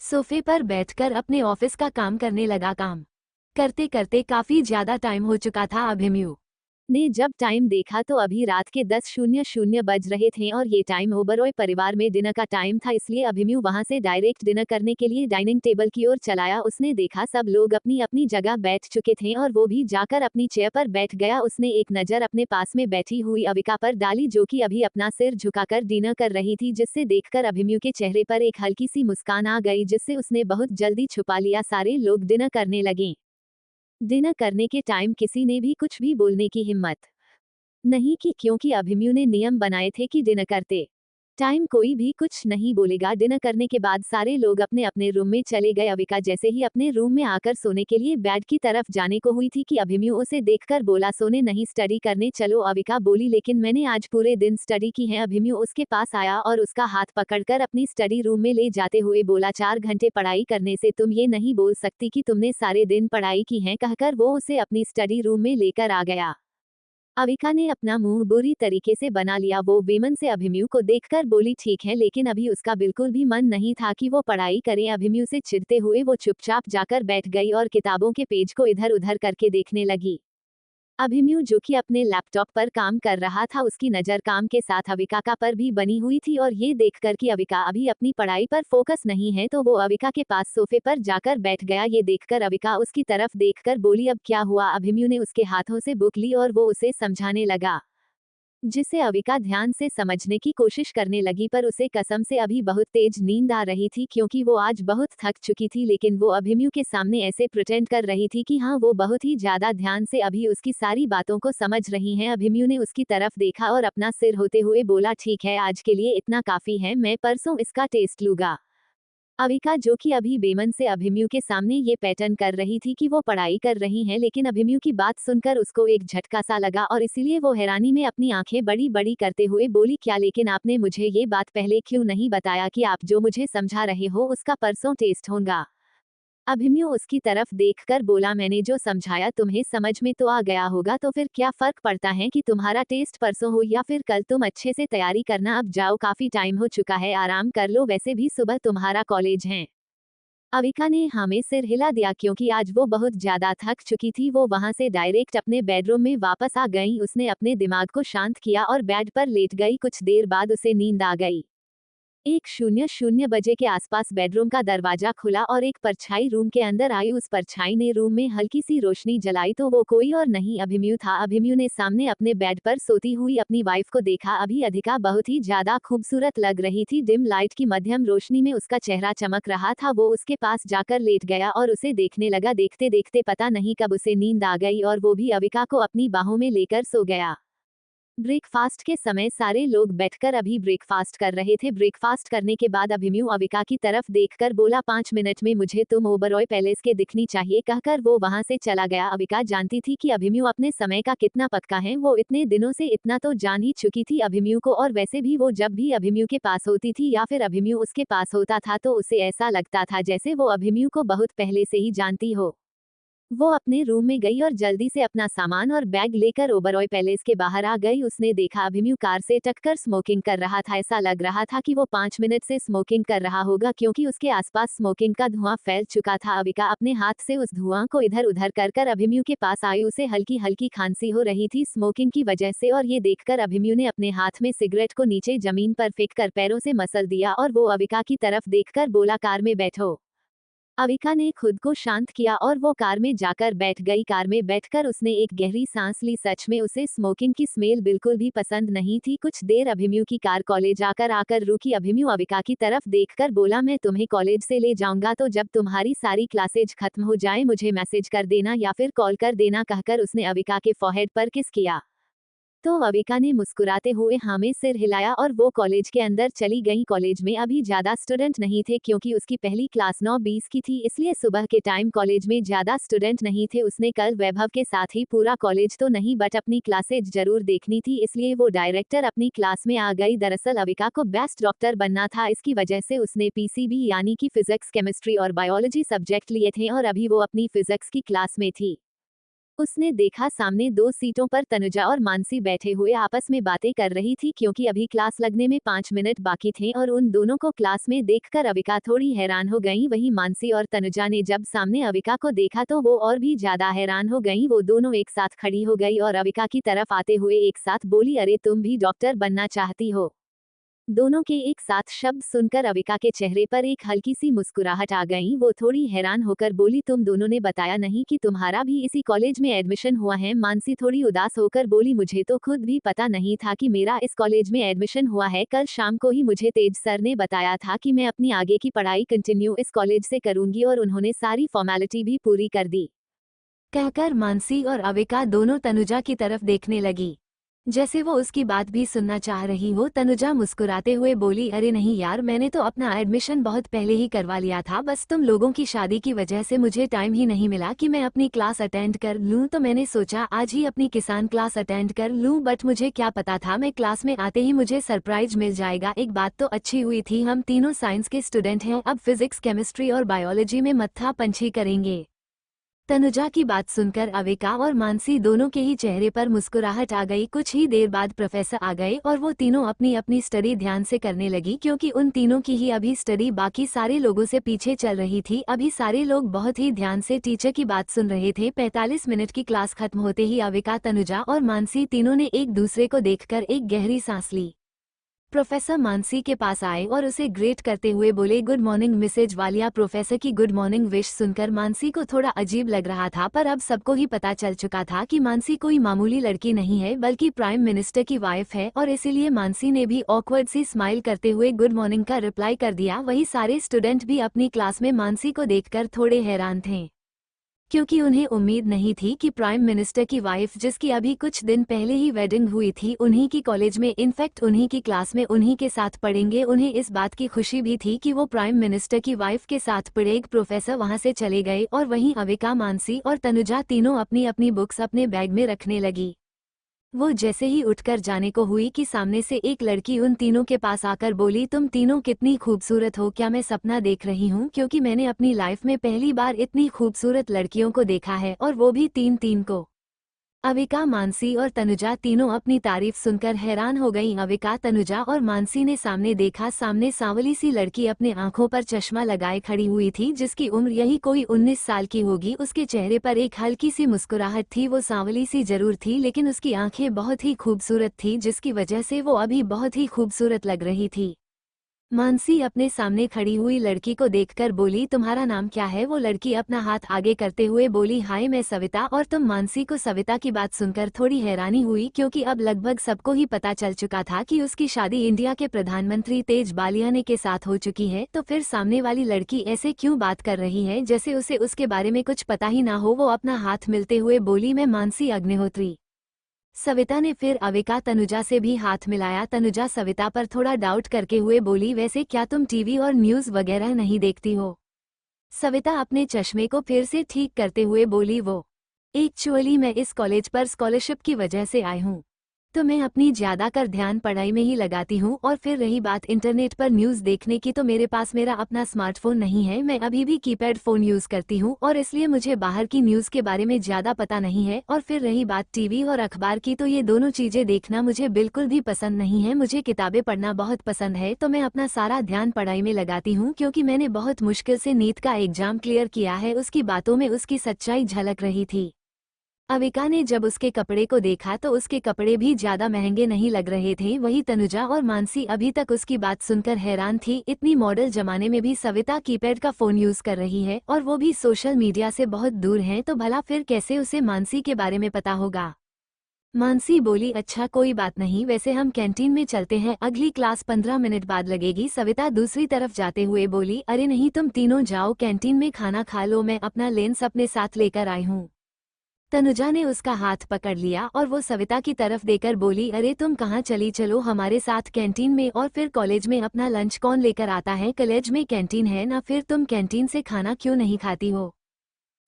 सोफे पर बैठकर अपने ऑफिस का काम करने लगा। काम करते करते काफी ज्यादा टाइम हो चुका था। अभिमन्यु ने जब टाइम देखा तो अभी रात के 10:00 बज रहे थे और ये टाइम ओबरॉय परिवार में डिनर का टाइम था, इसलिए अभिमन्यु वहां से डायरेक्ट डिनर करने के लिए डाइनिंग टेबल की ओर चलाया। उसने देखा सब लोग अपनी अपनी जगह बैठ चुके थे और वो भी जाकर अपनी चेयर पर बैठ गया। उसने एक नजर अपने पास में बैठी हुई अविका पर डाली, जो कि अभी अपना सिर झुकाकर डिनर कर रही थी, जिससे देखकर अभिमन्यु के चेहरे पर एक हल्की सी मुस्कान आ गई, जिससे उसने बहुत जल्दी छुपा लिया। सारे लोग डिनर करने लगे। डिनर करने के टाइम किसी ने भी कुछ भी बोलने की हिम्मत नहीं की, क्योंकि अभिमन्यु ने नियम बनाए थे कि डिनर करते टाइम कोई भी कुछ नहीं बोलेगा। डिनर करने के बाद सारे लोग अपने अपने रूम में चले गए। अविका जैसे ही अपने रूम में आकर सोने के लिए बेड की तरफ जाने को हुई थी कि अभिमन्यु उसे देखकर बोला, सोने नहीं स्टडी करने चलो। अविका बोली, लेकिन मैंने आज पूरे दिन स्टडी की है। अभिमन्यु उसके पास आया और उसका हाथ पकड़कर अपनी स्टडी रूम में ले जाते हुए बोला, 4 घंटे पढ़ाई करने से तुम ये नहीं बोल सकती कि तुमने सारे दिन पढ़ाई की है। कहकर वो उसे अपनी स्टडी रूम में लेकर आ गया। अविका ने अपना मुंह बुरी तरीके से बना लिया। वो बेमन से अभिमन्यु को देखकर बोली, ठीक है, लेकिन अभी उसका बिल्कुल भी मन नहीं था कि वो पढ़ाई करे। अभिमन्यु से चिढ़ते हुए वो चुपचाप जाकर बैठ गई और किताबों के पेज को इधर उधर करके देखने लगी। अभिमन्यु जो कि अपने लैपटॉप पर काम कर रहा था, उसकी नजर काम के साथ अविका का पर भी बनी हुई थी, और ये देखकर कि अविका अभी अपनी पढ़ाई पर फोकस नहीं है तो वो अविका के पास सोफे पर जाकर बैठ गया। ये देखकर अविका उसकी तरफ देखकर बोली, अब क्या हुआ। अभिमन्यु ने उसके हाथों से बुक ली और वो उसे समझाने लगा, जिसे अविका ध्यान से समझने की कोशिश करने लगी, पर उसे कसम से अभी बहुत तेज नींद आ रही थी, क्योंकि वो आज बहुत थक चुकी थी। लेकिन वो अभिमन्यु के सामने ऐसे प्रिटेंड कर रही थी कि हाँ, वो बहुत ही ज्यादा ध्यान से अभी उसकी सारी बातों को समझ रही हैं। अभिमन्यु ने उसकी तरफ देखा और अपना सिर होते हुए बोला, ठीक है, आज के लिए इतना काफी है, मैं परसों इसका टेस्ट लूंगा। अविका जो कि अभी बेमन से अभिमन्यु के सामने ये पैटर्न कर रही थी कि वो पढ़ाई कर रही हैं, लेकिन अभिमन्यु की बात सुनकर उसको एक झटका सा लगा और इसीलिए वो हैरानी में अपनी आंखें बड़ी बड़ी करते हुए बोली, क्या, लेकिन आपने मुझे ये बात पहले क्यों नहीं बताया कि आप जो मुझे समझा रहे हो उसका परसों टेस्ट होगा। अभिमन्यु उसकी तरफ देखकर बोला, मैंने जो समझाया तुम्हें समझ में तो आ गया होगा, तो फिर क्या फर्क पड़ता है कि तुम्हारा टेस्ट परसों हो या फिर कल। तुम अच्छे से तैयारी करना, अब जाओ, काफी टाइम हो चुका है, आराम कर लो, वैसे भी सुबह तुम्हारा कॉलेज है। अविका ने हाँ में सिर हिला दिया, क्योंकि आज वो बहुत ज्यादा थक चुकी थी। वो वहां से डायरेक्ट अपने बेडरूम में वापस आ गई। उसने अपने दिमाग को शांत किया और बेड पर लेट गई। कुछ देर बाद उसे नींद आ गई। 1:00 बजे के आसपास बेडरूम का दरवाजा खुला और एक परछाई रूम के अंदर आई। उस परछाई ने रूम में हल्की सी रोशनी जलाई तो वो कोई और नहीं अभिमन्यु था। अभिमन्यु ने सामने अपने बेड पर सोती हुई अपनी वाइफ को देखा। अभी अधिका बहुत ही ज्यादा खूबसूरत लग रही थी। डिम लाइट की मध्यम रोशनी में उसका चेहरा चमक रहा था। वो उसके पास जाकर लेट गया और उसे देखने लगा। देखते देखते पता नहीं कब उसे नींद आ गई और वो भी अविका को अपनी बाहों में लेकर सो गया। ब्रेकफास्ट के समय सारे लोग बैठकर अभी ब्रेकफास्ट कर रहे थे। ब्रेकफास्ट करने के बाद अभिमन्यु अविका की तरफ देखकर बोला, 5 मिनट में मुझे तुम ओबरॉय पैलेस के दिखनी चाहिए, कहकर वो वहां से चला गया। अविका जानती थी कि अभिमन्यु अपने समय का कितना पक्का है। वो इतने दिनों से इतना तो जान ही चुकी थी अभिमन्यु को, और वैसे भी वो जब भी अभिमन्यु के पास होती थी या फिर अभिमन्यु उसके पास होता था तो उसे ऐसा लगता था जैसे वो अभिमन्यु को बहुत पहले से ही जानती हो। वो अपने रूम में गई और जल्दी से अपना सामान और बैग लेकर ओबरॉय पैलेस के बाहर आ गई। उसने देखा अभिमन्यु कार से टककर स्मोकिंग कर रहा था। ऐसा लग रहा था कि वो 5 मिनट से स्मोकिंग कर रहा होगा क्योंकि उसके आसपास स्मोकिंग का धुआं फैल चुका था। अविका अपने हाथ से उस धुआं को इधर उधर कर अभिमन्यु के पास आई। उसे हल्की हल्की खांसी हो रही थी स्मोकिंग की वजह से, और ये देखकर अभिमन्यु ने अपने हाथ में सिगरेट को नीचे जमीन पर फेंक कर पैरों से मसल दिया और वो अविका की तरफ देखकर बोला, कार में बैठो। अविका ने खुद को शांत किया और वो कार में जाकर बैठ गई। कार में बैठकर उसने एक गहरी सांस ली। सच में उसे स्मोकिंग की स्मेल बिल्कुल भी पसंद नहीं थी। कुछ देर अभिमन्यु की कार कॉलेज आकर रुकी। अभिमन्यु अविका की तरफ देखकर बोला, मैं तुम्हें कॉलेज से ले जाऊंगा, तो जब तुम्हारी सारी क्लासेज खत्म हो जाए मुझे मैसेज कर देना या फिर कॉल कर देना, कहकर उसने अविका के फोरहेड पर किस किया। तो अविका ने मुस्कुराते हुए हाँ में सिर हिलाया और वो कॉलेज के अंदर चली गई। कॉलेज में अभी ज्यादा स्टूडेंट नहीं थे क्योंकि उसकी पहली क्लास 9:20 की थी, इसलिए सुबह के टाइम कॉलेज में ज्यादा स्टूडेंट नहीं थे। उसने कल वैभव के साथ ही पूरा कॉलेज तो नहीं बट अपनी क्लासेज जरूर देखनी थी, इसलिए वो डायरेक्टर अपनी क्लास में आ गई। दरअसल अविका को बेस्ट डॉक्टर बनना था, इसकी वजह से उसने पीसीबी यानी कि फिजिक्स, केमिस्ट्री और बायोलॉजी सब्जेक्ट लिए थे और अभी वो अपनी फिजिक्स की क्लास में थी। उसने देखा सामने 2 सीटों पर तनुजा और मानसी बैठे हुए आपस में बातें कर रही थी क्योंकि अभी क्लास लगने में 5 मिनट बाकी थे, और उन दोनों को क्लास में देखकर अविका थोड़ी हैरान हो गई। वहीं मानसी और तनुजा ने जब सामने अविका को देखा तो वो और भी ज्यादा हैरान हो गई। वो दोनों एक साथ खड़ी हो गई और अविका की तरफ आते हुए एक साथ बोली, अरे तुम भी डॉक्टर बनना चाहती हो। दोनों के एक साथ शब्द सुनकर अविका के चेहरे पर एक हल्की सी मुस्कुराहट आ गई। वो थोड़ी हैरान होकर बोली, तुम दोनों ने बताया नहीं कि तुम्हारा भी इसी कॉलेज में एडमिशन हुआ है। मानसी थोड़ी उदास होकर बोली, मुझे तो खुद भी पता नहीं था कि मेरा इस कॉलेज में एडमिशन हुआ है। कल शाम को ही मुझे तेज सर ने बताया था कि मैं अपनी आगे की पढ़ाई कंटिन्यू इस कॉलेज से करूंगी और उन्होंने सारी फॉर्मेलिटी भी पूरी कर दी, कहकर मानसी और अविका दोनों तनुजा की तरफ देखने लगी जैसे वो उसकी बात भी सुनना चाह रही हो। तनुजा मुस्कुराते हुए बोली, अरे नहीं यार, मैंने तो अपना एडमिशन बहुत पहले ही करवा लिया था, बस तुम लोगों की शादी की वजह से मुझे टाइम ही नहीं मिला कि मैं अपनी क्लास अटेंड कर लूं, तो मैंने सोचा आज ही अपनी किसान क्लास अटेंड कर लूं, बट मुझे क्या पता था मैं क्लास में आते ही मुझे सरप्राइज मिल जाएगा। एक बात तो अच्छी हुई थी, हम तीनों साइंस के स्टूडेंट हैं, अब फिजिक्स, केमिस्ट्री और बायोलॉजी में मत्था पंछी करेंगे। तनुजा की बात सुनकर अविका और मानसी दोनों के ही चेहरे पर मुस्कुराहट आ गई। कुछ ही देर बाद प्रोफेसर आ गए और वो तीनों अपनी अपनी स्टडी ध्यान से करने लगी क्योंकि उन तीनों की ही अभी स्टडी बाकी सारे लोगों से पीछे चल रही थी। अभी सारे लोग बहुत ही ध्यान से टीचर की बात सुन रहे थे। 45 मिनट की क्लास खत्म होते ही अविका, तनुजा और मानसी तीनों ने एक दूसरे को देखकर एक गहरी सांस ली। प्रोफेसर मानसी के पास आए और उसे ग्रेट करते हुए बोले, good morning Mrs Walia. Professor की गुड मॉर्निंग विश सुनकर मानसी को थोड़ा अजीब लग रहा था, पर अब सबको ही पता चल चुका था कि मानसी कोई मामूली लड़की नहीं है बल्कि प्राइम मिनिस्टर की वाइफ है, और इसीलिए मानसी ने भी ऑकवर्ड सी स्माइल करते हुए गुड मॉर्निंग का रिप्लाई कर दिया। वही सारे स्टूडेंट भी अपनी क्लास में मानसी को देखकर थोड़े हैरान थे क्योंकि उन्हें उम्मीद नहीं थी कि प्राइम मिनिस्टर की वाइफ, जिसकी अभी कुछ दिन पहले ही वेडिंग हुई थी, उन्हीं की कॉलेज में, इनफैक्ट उन्हीं की क्लास में उन्हीं के साथ पढ़ेंगे। उन्हें इस बात की खुशी भी थी कि वो प्राइम मिनिस्टर की वाइफ के साथ पढ़ेंगे। प्रोफेसर वहां से चले गए और वहीं अविका, मानसी और तनुजा तीनों अपनी अपनी बुक्स अपने बैग में रखने लगी। वो जैसे ही उठकर जाने को हुई कि सामने से एक लड़की उन तीनों के पास आकर बोली, तुम तीनों कितनी खूबसूरत हो, क्या मैं सपना देख रही हूँ? क्योंकि मैंने अपनी लाइफ में पहली बार इतनी खूबसूरत लड़कियों को देखा है, और वो भी 3-3 को। अविका, मानसी और तनुजा तीनों अपनी तारीफ सुनकर हैरान हो गईं। अविका, तनुजा और मानसी ने सामने देखा, सामने सांवली सी लड़की अपने आंखों पर चश्मा लगाए खड़ी हुई थी, जिसकी उम्र यही कोई 19 साल की होगी। उसके चेहरे पर एक हल्की सी मुस्कुराहट थी। वो सांवली सी जरूर थी लेकिन उसकी आंखें बहुत ही खूबसूरत थी, जिसकी वजह से वो अभी बहुत ही खूबसूरत लग रही थी। मानसी अपने सामने खड़ी हुई लड़की को देखकर बोली, तुम्हारा नाम क्या है? वो लड़की अपना हाथ आगे करते हुए बोली, हाय मैं सविता। और तुम? मानसी को सविता की बात सुनकर थोड़ी हैरानी हुई, क्योंकि अब लगभग सबको ही पता चल चुका था कि उसकी शादी इंडिया के प्रधानमंत्री तेज बालियाने के साथ हो चुकी है। तो फिर सामने वाली लड़की ऐसे क्यों बात कर रही है जैसे उसे उसके बारे में कुछ पता ही ना हो। वो अपना हाथ मिलते हुए बोली, मैं मानसी अग्निहोत्री। सविता ने फिर अविका तनुजा से भी हाथ मिलाया। तनुजा सविता पर थोड़ा डाउट करके हुए बोली, वैसे क्या तुम टीवी और न्यूज़ वगैरह नहीं देखती हो? सविता अपने चश्मे को फिर से ठीक करते हुए बोली, वो एक्चुअली मैं इस कॉलेज पर स्कॉलरशिप की वजह से आई हूँ, तो मैं अपनी ज़्यादातर ध्यान पढ़ाई में ही लगाती हूँ। और फिर रही बात इंटरनेट पर न्यूज़ देखने की, तो मेरे पास मेरा अपना स्मार्टफोन नहीं है, मैं अभी भी कीपैड फ़ोन यूज़ करती हूँ और इसलिए मुझे बाहर की न्यूज़ के बारे में ज़्यादा पता नहीं है। और फिर रही बात टीवी और अखबार की, तो ये दोनों चीज़ें देखना मुझे बिल्कुल भी पसंद नहीं है। मुझे किताबें पढ़ना बहुत पसंद है, तो मैं अपना सारा ध्यान पढ़ाई में लगाती हूँ, क्योंकि मैंने बहुत मुश्किल से नीट का एग्जाम क्लियर किया है। उसकी बातों में उसकी सच्चाई झलक रही थी। अविका ने जब उसके कपड़े को देखा तो उसके कपड़े भी ज्यादा महंगे नहीं लग रहे थे। वही तनुजा और मानसी अभी तक उसकी बात सुनकर हैरान थी। इतनी मॉडल जमाने में भी सविता कीपैड का फोन यूज कर रही है और वो भी सोशल मीडिया से बहुत दूर है, तो भला फिर कैसे उसे मानसी के बारे में पता होगा? मानसी बोली, अच्छा कोई बात नहीं, वैसे हम कैंटीन में चलते हैं, अगली क्लास 15 मिनट बाद लगेगी। सविता दूसरी तरफ जाते हुए बोली, अरे नहीं, तुम तीनों जाओ कैंटीन में खाना खा लो, मैं अपना लेंस अपने साथ लेकर आई हूँ। तनुजा ने उसका हाथ पकड़ लिया और वो सविता की तरफ देकर बोली, अरे तुम कहाँ चली, चलो हमारे साथ कैंटीन में। और फिर कॉलेज में अपना लंच कौन लेकर आता है? कॉलेज में कैंटीन है ना, फिर तुम कैंटीन से खाना क्यों नहीं खाती हो?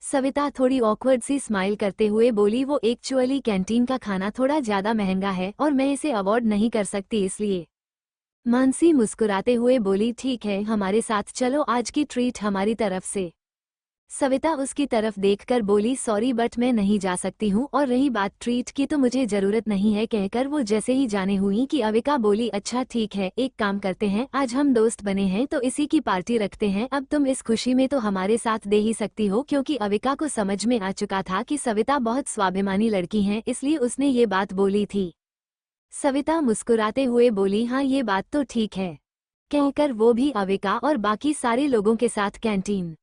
सविता थोड़ी ऑकवर्ड सी स्माइल करते हुए बोली, वो एक्चुअली कैंटीन का खाना थोड़ा ज्यादा महंगा है और मैं इसे अवॉर्ड नहीं कर सकती, इसलिए। मानसी मुस्कुराते हुए बोली, ठीक है हमारे साथ चलो, आज की ट्रीट हमारी तरफ से। सविता उसकी तरफ देखकर बोली, सॉरी बट मैं नहीं जा सकती हूँ, और रही बात ट्रीट की तो मुझे जरूरत नहीं है, कहकर वो जैसे ही जाने हुई कि अविका बोली, अच्छा ठीक है, एक काम करते हैं, आज हम दोस्त बने हैं तो इसी की पार्टी रखते हैं। अब तुम इस खुशी में तो हमारे साथ दे ही सकती हो, क्योंकि अविका को समझ में आ चुका था कि सविता बहुत स्वाभिमानी लड़की है, इसलिए उसने ये बात बोली थी। सविता मुस्कुराते हुए बोली, हाँ ये बात तो ठीक है, कहकर वो भी अविका और बाकी सारे लोगों के साथ कैंटीन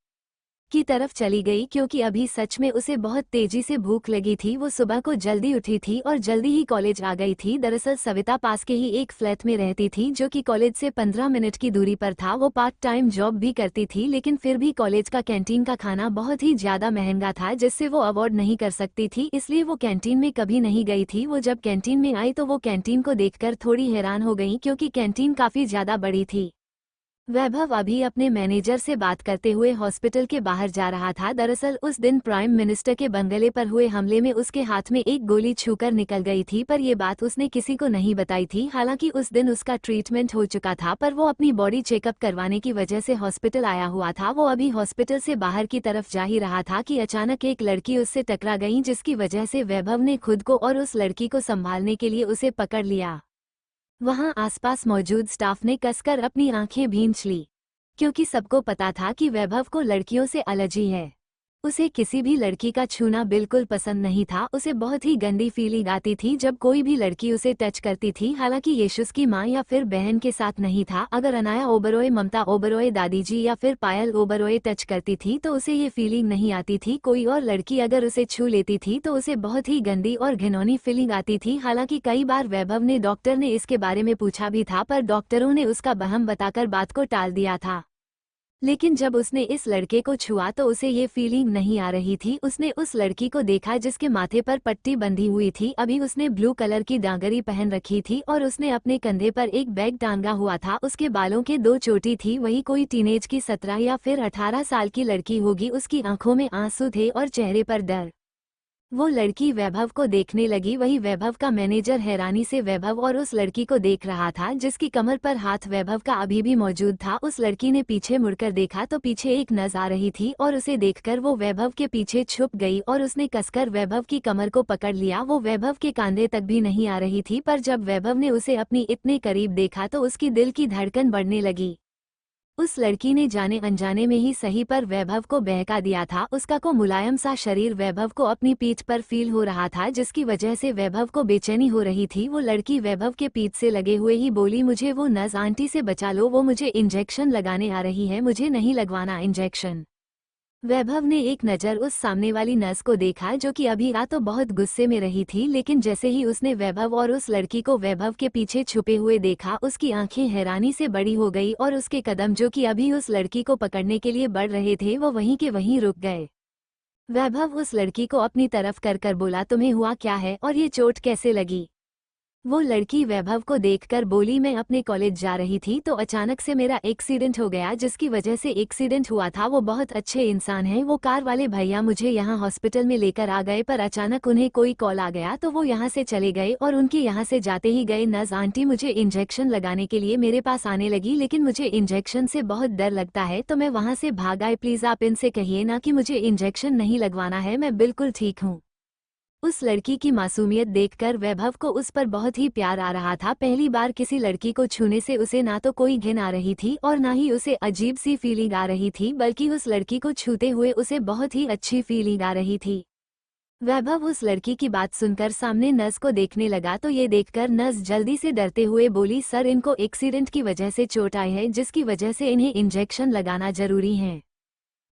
की तरफ चली गई, क्योंकि अभी सच में उसे बहुत तेजी से भूख लगी थी। वो सुबह को जल्दी उठी थी और जल्दी ही कॉलेज आ गई थी। दरअसल सविता पास के ही एक फ्लैट में रहती थी, जो कि कॉलेज से 15 मिनट की दूरी पर था। वो पार्ट टाइम जॉब भी करती थी, लेकिन फिर भी कॉलेज का कैंटीन का खाना बहुत ही ज्यादा महंगा था, जिससे वो अवॉर्ड नहीं कर सकती थी, इसलिए वो कैंटीन में कभी नहीं गई थी। वो जब कैंटीन में आई तो वो कैंटीन को देखकर थोड़ी हैरान हो गई, क्योंकि कैंटीन काफी ज्यादा बड़ी थी। वैभव अभी अपने मैनेजर से बात करते हुए हॉस्पिटल के बाहर जा रहा था। दरअसल उस दिन प्राइम मिनिस्टर के बंगले पर हुए हमले में उसके हाथ में एक गोली छूकर निकल गई थी, पर ये बात उसने किसी को नहीं बताई थी। हालांकि उस दिन उसका ट्रीटमेंट हो चुका था, पर वो अपनी बॉडी चेकअप करवाने की वजह से हॉस्पिटल आया हुआ था। वो अभी हॉस्पिटल से बाहर की तरफ जा ही रहा था कि अचानक एक लड़की उससे टकरा गई, जिसकी वजह से वैभव ने खुद को और उस लड़की को संभालने के लिए उसे पकड़ लिया। वहां आसपास मौजूद स्टाफ ने कसकर अपनी आंखें भींच ली, क्योंकि सबको पता था कि वैभव को लड़कियों से एलर्जी है। उसे किसी भी लड़की का छूना बिल्कुल पसंद नहीं था। उसे बहुत ही गंदी फीलिंग आती थी जब कोई भी लड़की उसे टच करती थी। हालांकि यशुस की मां या फिर बहन के साथ नहीं था। अगर अनाया ओबरॉय, ममता ओबरॉय, दादी जी या फिर पायल ओबरॉय टच करती थी तो उसे ये फीलिंग नहीं आती थी। कोई और लड़की अगर उसे छू लेती थी तो उसे बहुत ही गंदी और घिनौनी फीलिंग आती थी। हालांकि कई बार वैभव ने डॉक्टर ने इसके बारे में पूछा भी था, पर डॉक्टरों ने उसका वहम बताकर बात को टाल दिया था। लेकिन जब उसने इस लड़के को छुआ तो उसे ये फीलिंग नहीं आ रही थी। उसने उस लड़की को देखा जिसके माथे पर पट्टी बंधी हुई थी। अभी उसने ब्लू कलर की डांगरी पहन रखी थी और उसने अपने कंधे पर एक बैग टांगा हुआ था। उसके बालों के दो चोटी थी। वही कोई टीनेज की 17 या फिर 18 साल की लड़की होगी। उसकी आंखों में आंसू थे और चेहरे पर डर। वो लड़की वैभव को देखने लगी। वही वैभव का मैनेजर हैरानी से वैभव और उस लड़की को देख रहा था, जिसकी कमर पर हाथ वैभव का अभी भी मौजूद था। उस लड़की ने पीछे मुड़कर देखा तो पीछे एक नज़र आ रही थी और उसे देखकर वो वैभव के पीछे छुप गई और उसने कसकर वैभव की कमर को पकड़ लिया। वो वैभव के कांधे तक भी नहीं आ रही थी, पर जब वैभव ने उसे अपनी इतने करीब देखा तो उसकी दिल की धड़कन बढ़ने लगी। उस लड़की ने जाने अनजाने में ही सही पर वैभव को बहका दिया था। उसका को मुलायम सा शरीर वैभव को अपनी पीठ पर फील हो रहा था, जिसकी वजह से वैभव को बेचैनी हो रही थी। वो लड़की वैभव के पीठ से लगे हुए ही बोली, मुझे वो नर्स आंटी से बचा लो, वो मुझे इंजेक्शन लगाने आ रही है, मुझे नहीं लगवाना इंजेक्शन। वैभव ने एक नज़र उस सामने वाली नर्स को देखा जो कि अभी आ तो बहुत गुस्से में रही थी, लेकिन जैसे ही उसने वैभव और उस लड़की को वैभव के पीछे छुपे हुए देखा, उसकी आंखें हैरानी से बड़ी हो गई और उसके कदम जो कि अभी उस लड़की को पकड़ने के लिए बढ़ रहे थे वो वहीं के वहीं रुक गए। वैभव उस लड़की को अपनी तरफ कर बोला, तुम्हें हुआ क्या है और ये चोट कैसे लगी? वो लड़की वैभव को देखकर बोली, मैं अपने कॉलेज जा रही थी तो अचानक से मेरा एक्सीडेंट हो गया, जिसकी वजह से एक्सीडेंट हुआ था। वो बहुत अच्छे इंसान हैं, वो कार वाले भैया मुझे यहाँ हॉस्पिटल में लेकर आ गए, पर अचानक उन्हें कोई कॉल आ गया तो वो यहाँ से चले गए और उनके यहाँ से जाते ही गए नर्स आंटी मुझे इंजेक्शन लगाने के लिए मेरे पास आने लगी, लेकिन मुझे इंजेक्शन से बहुत डर लगता है तो मैं वहाँ से भाग आई। प्लीज़ आप इनसे कहिए ना कि मुझे इंजेक्शन नहीं लगवाना है, मैं बिल्कुल ठीक हूँ। उस लड़की की मासूमियत देखकर वैभव को उस पर बहुत ही प्यार आ रहा था। पहली बार किसी लड़की को छूने से उसे ना तो कोई घिन आ रही थी और ना ही उसे अजीब सी फीलिंग आ रही थी, बल्कि उस लड़की को छूते हुए उसे बहुत ही अच्छी फीलिंग आ रही थी। वैभव उस लड़की की बात सुनकर सामने नर्स को देखने लगा तो ये देखकर नर्स जल्दी से डरते हुए बोली, सर इनको एक्सीडेंट की वजह से चोट आई है, जिसकी वजह से इन्हें इंजेक्शन लगाना जरूरी है।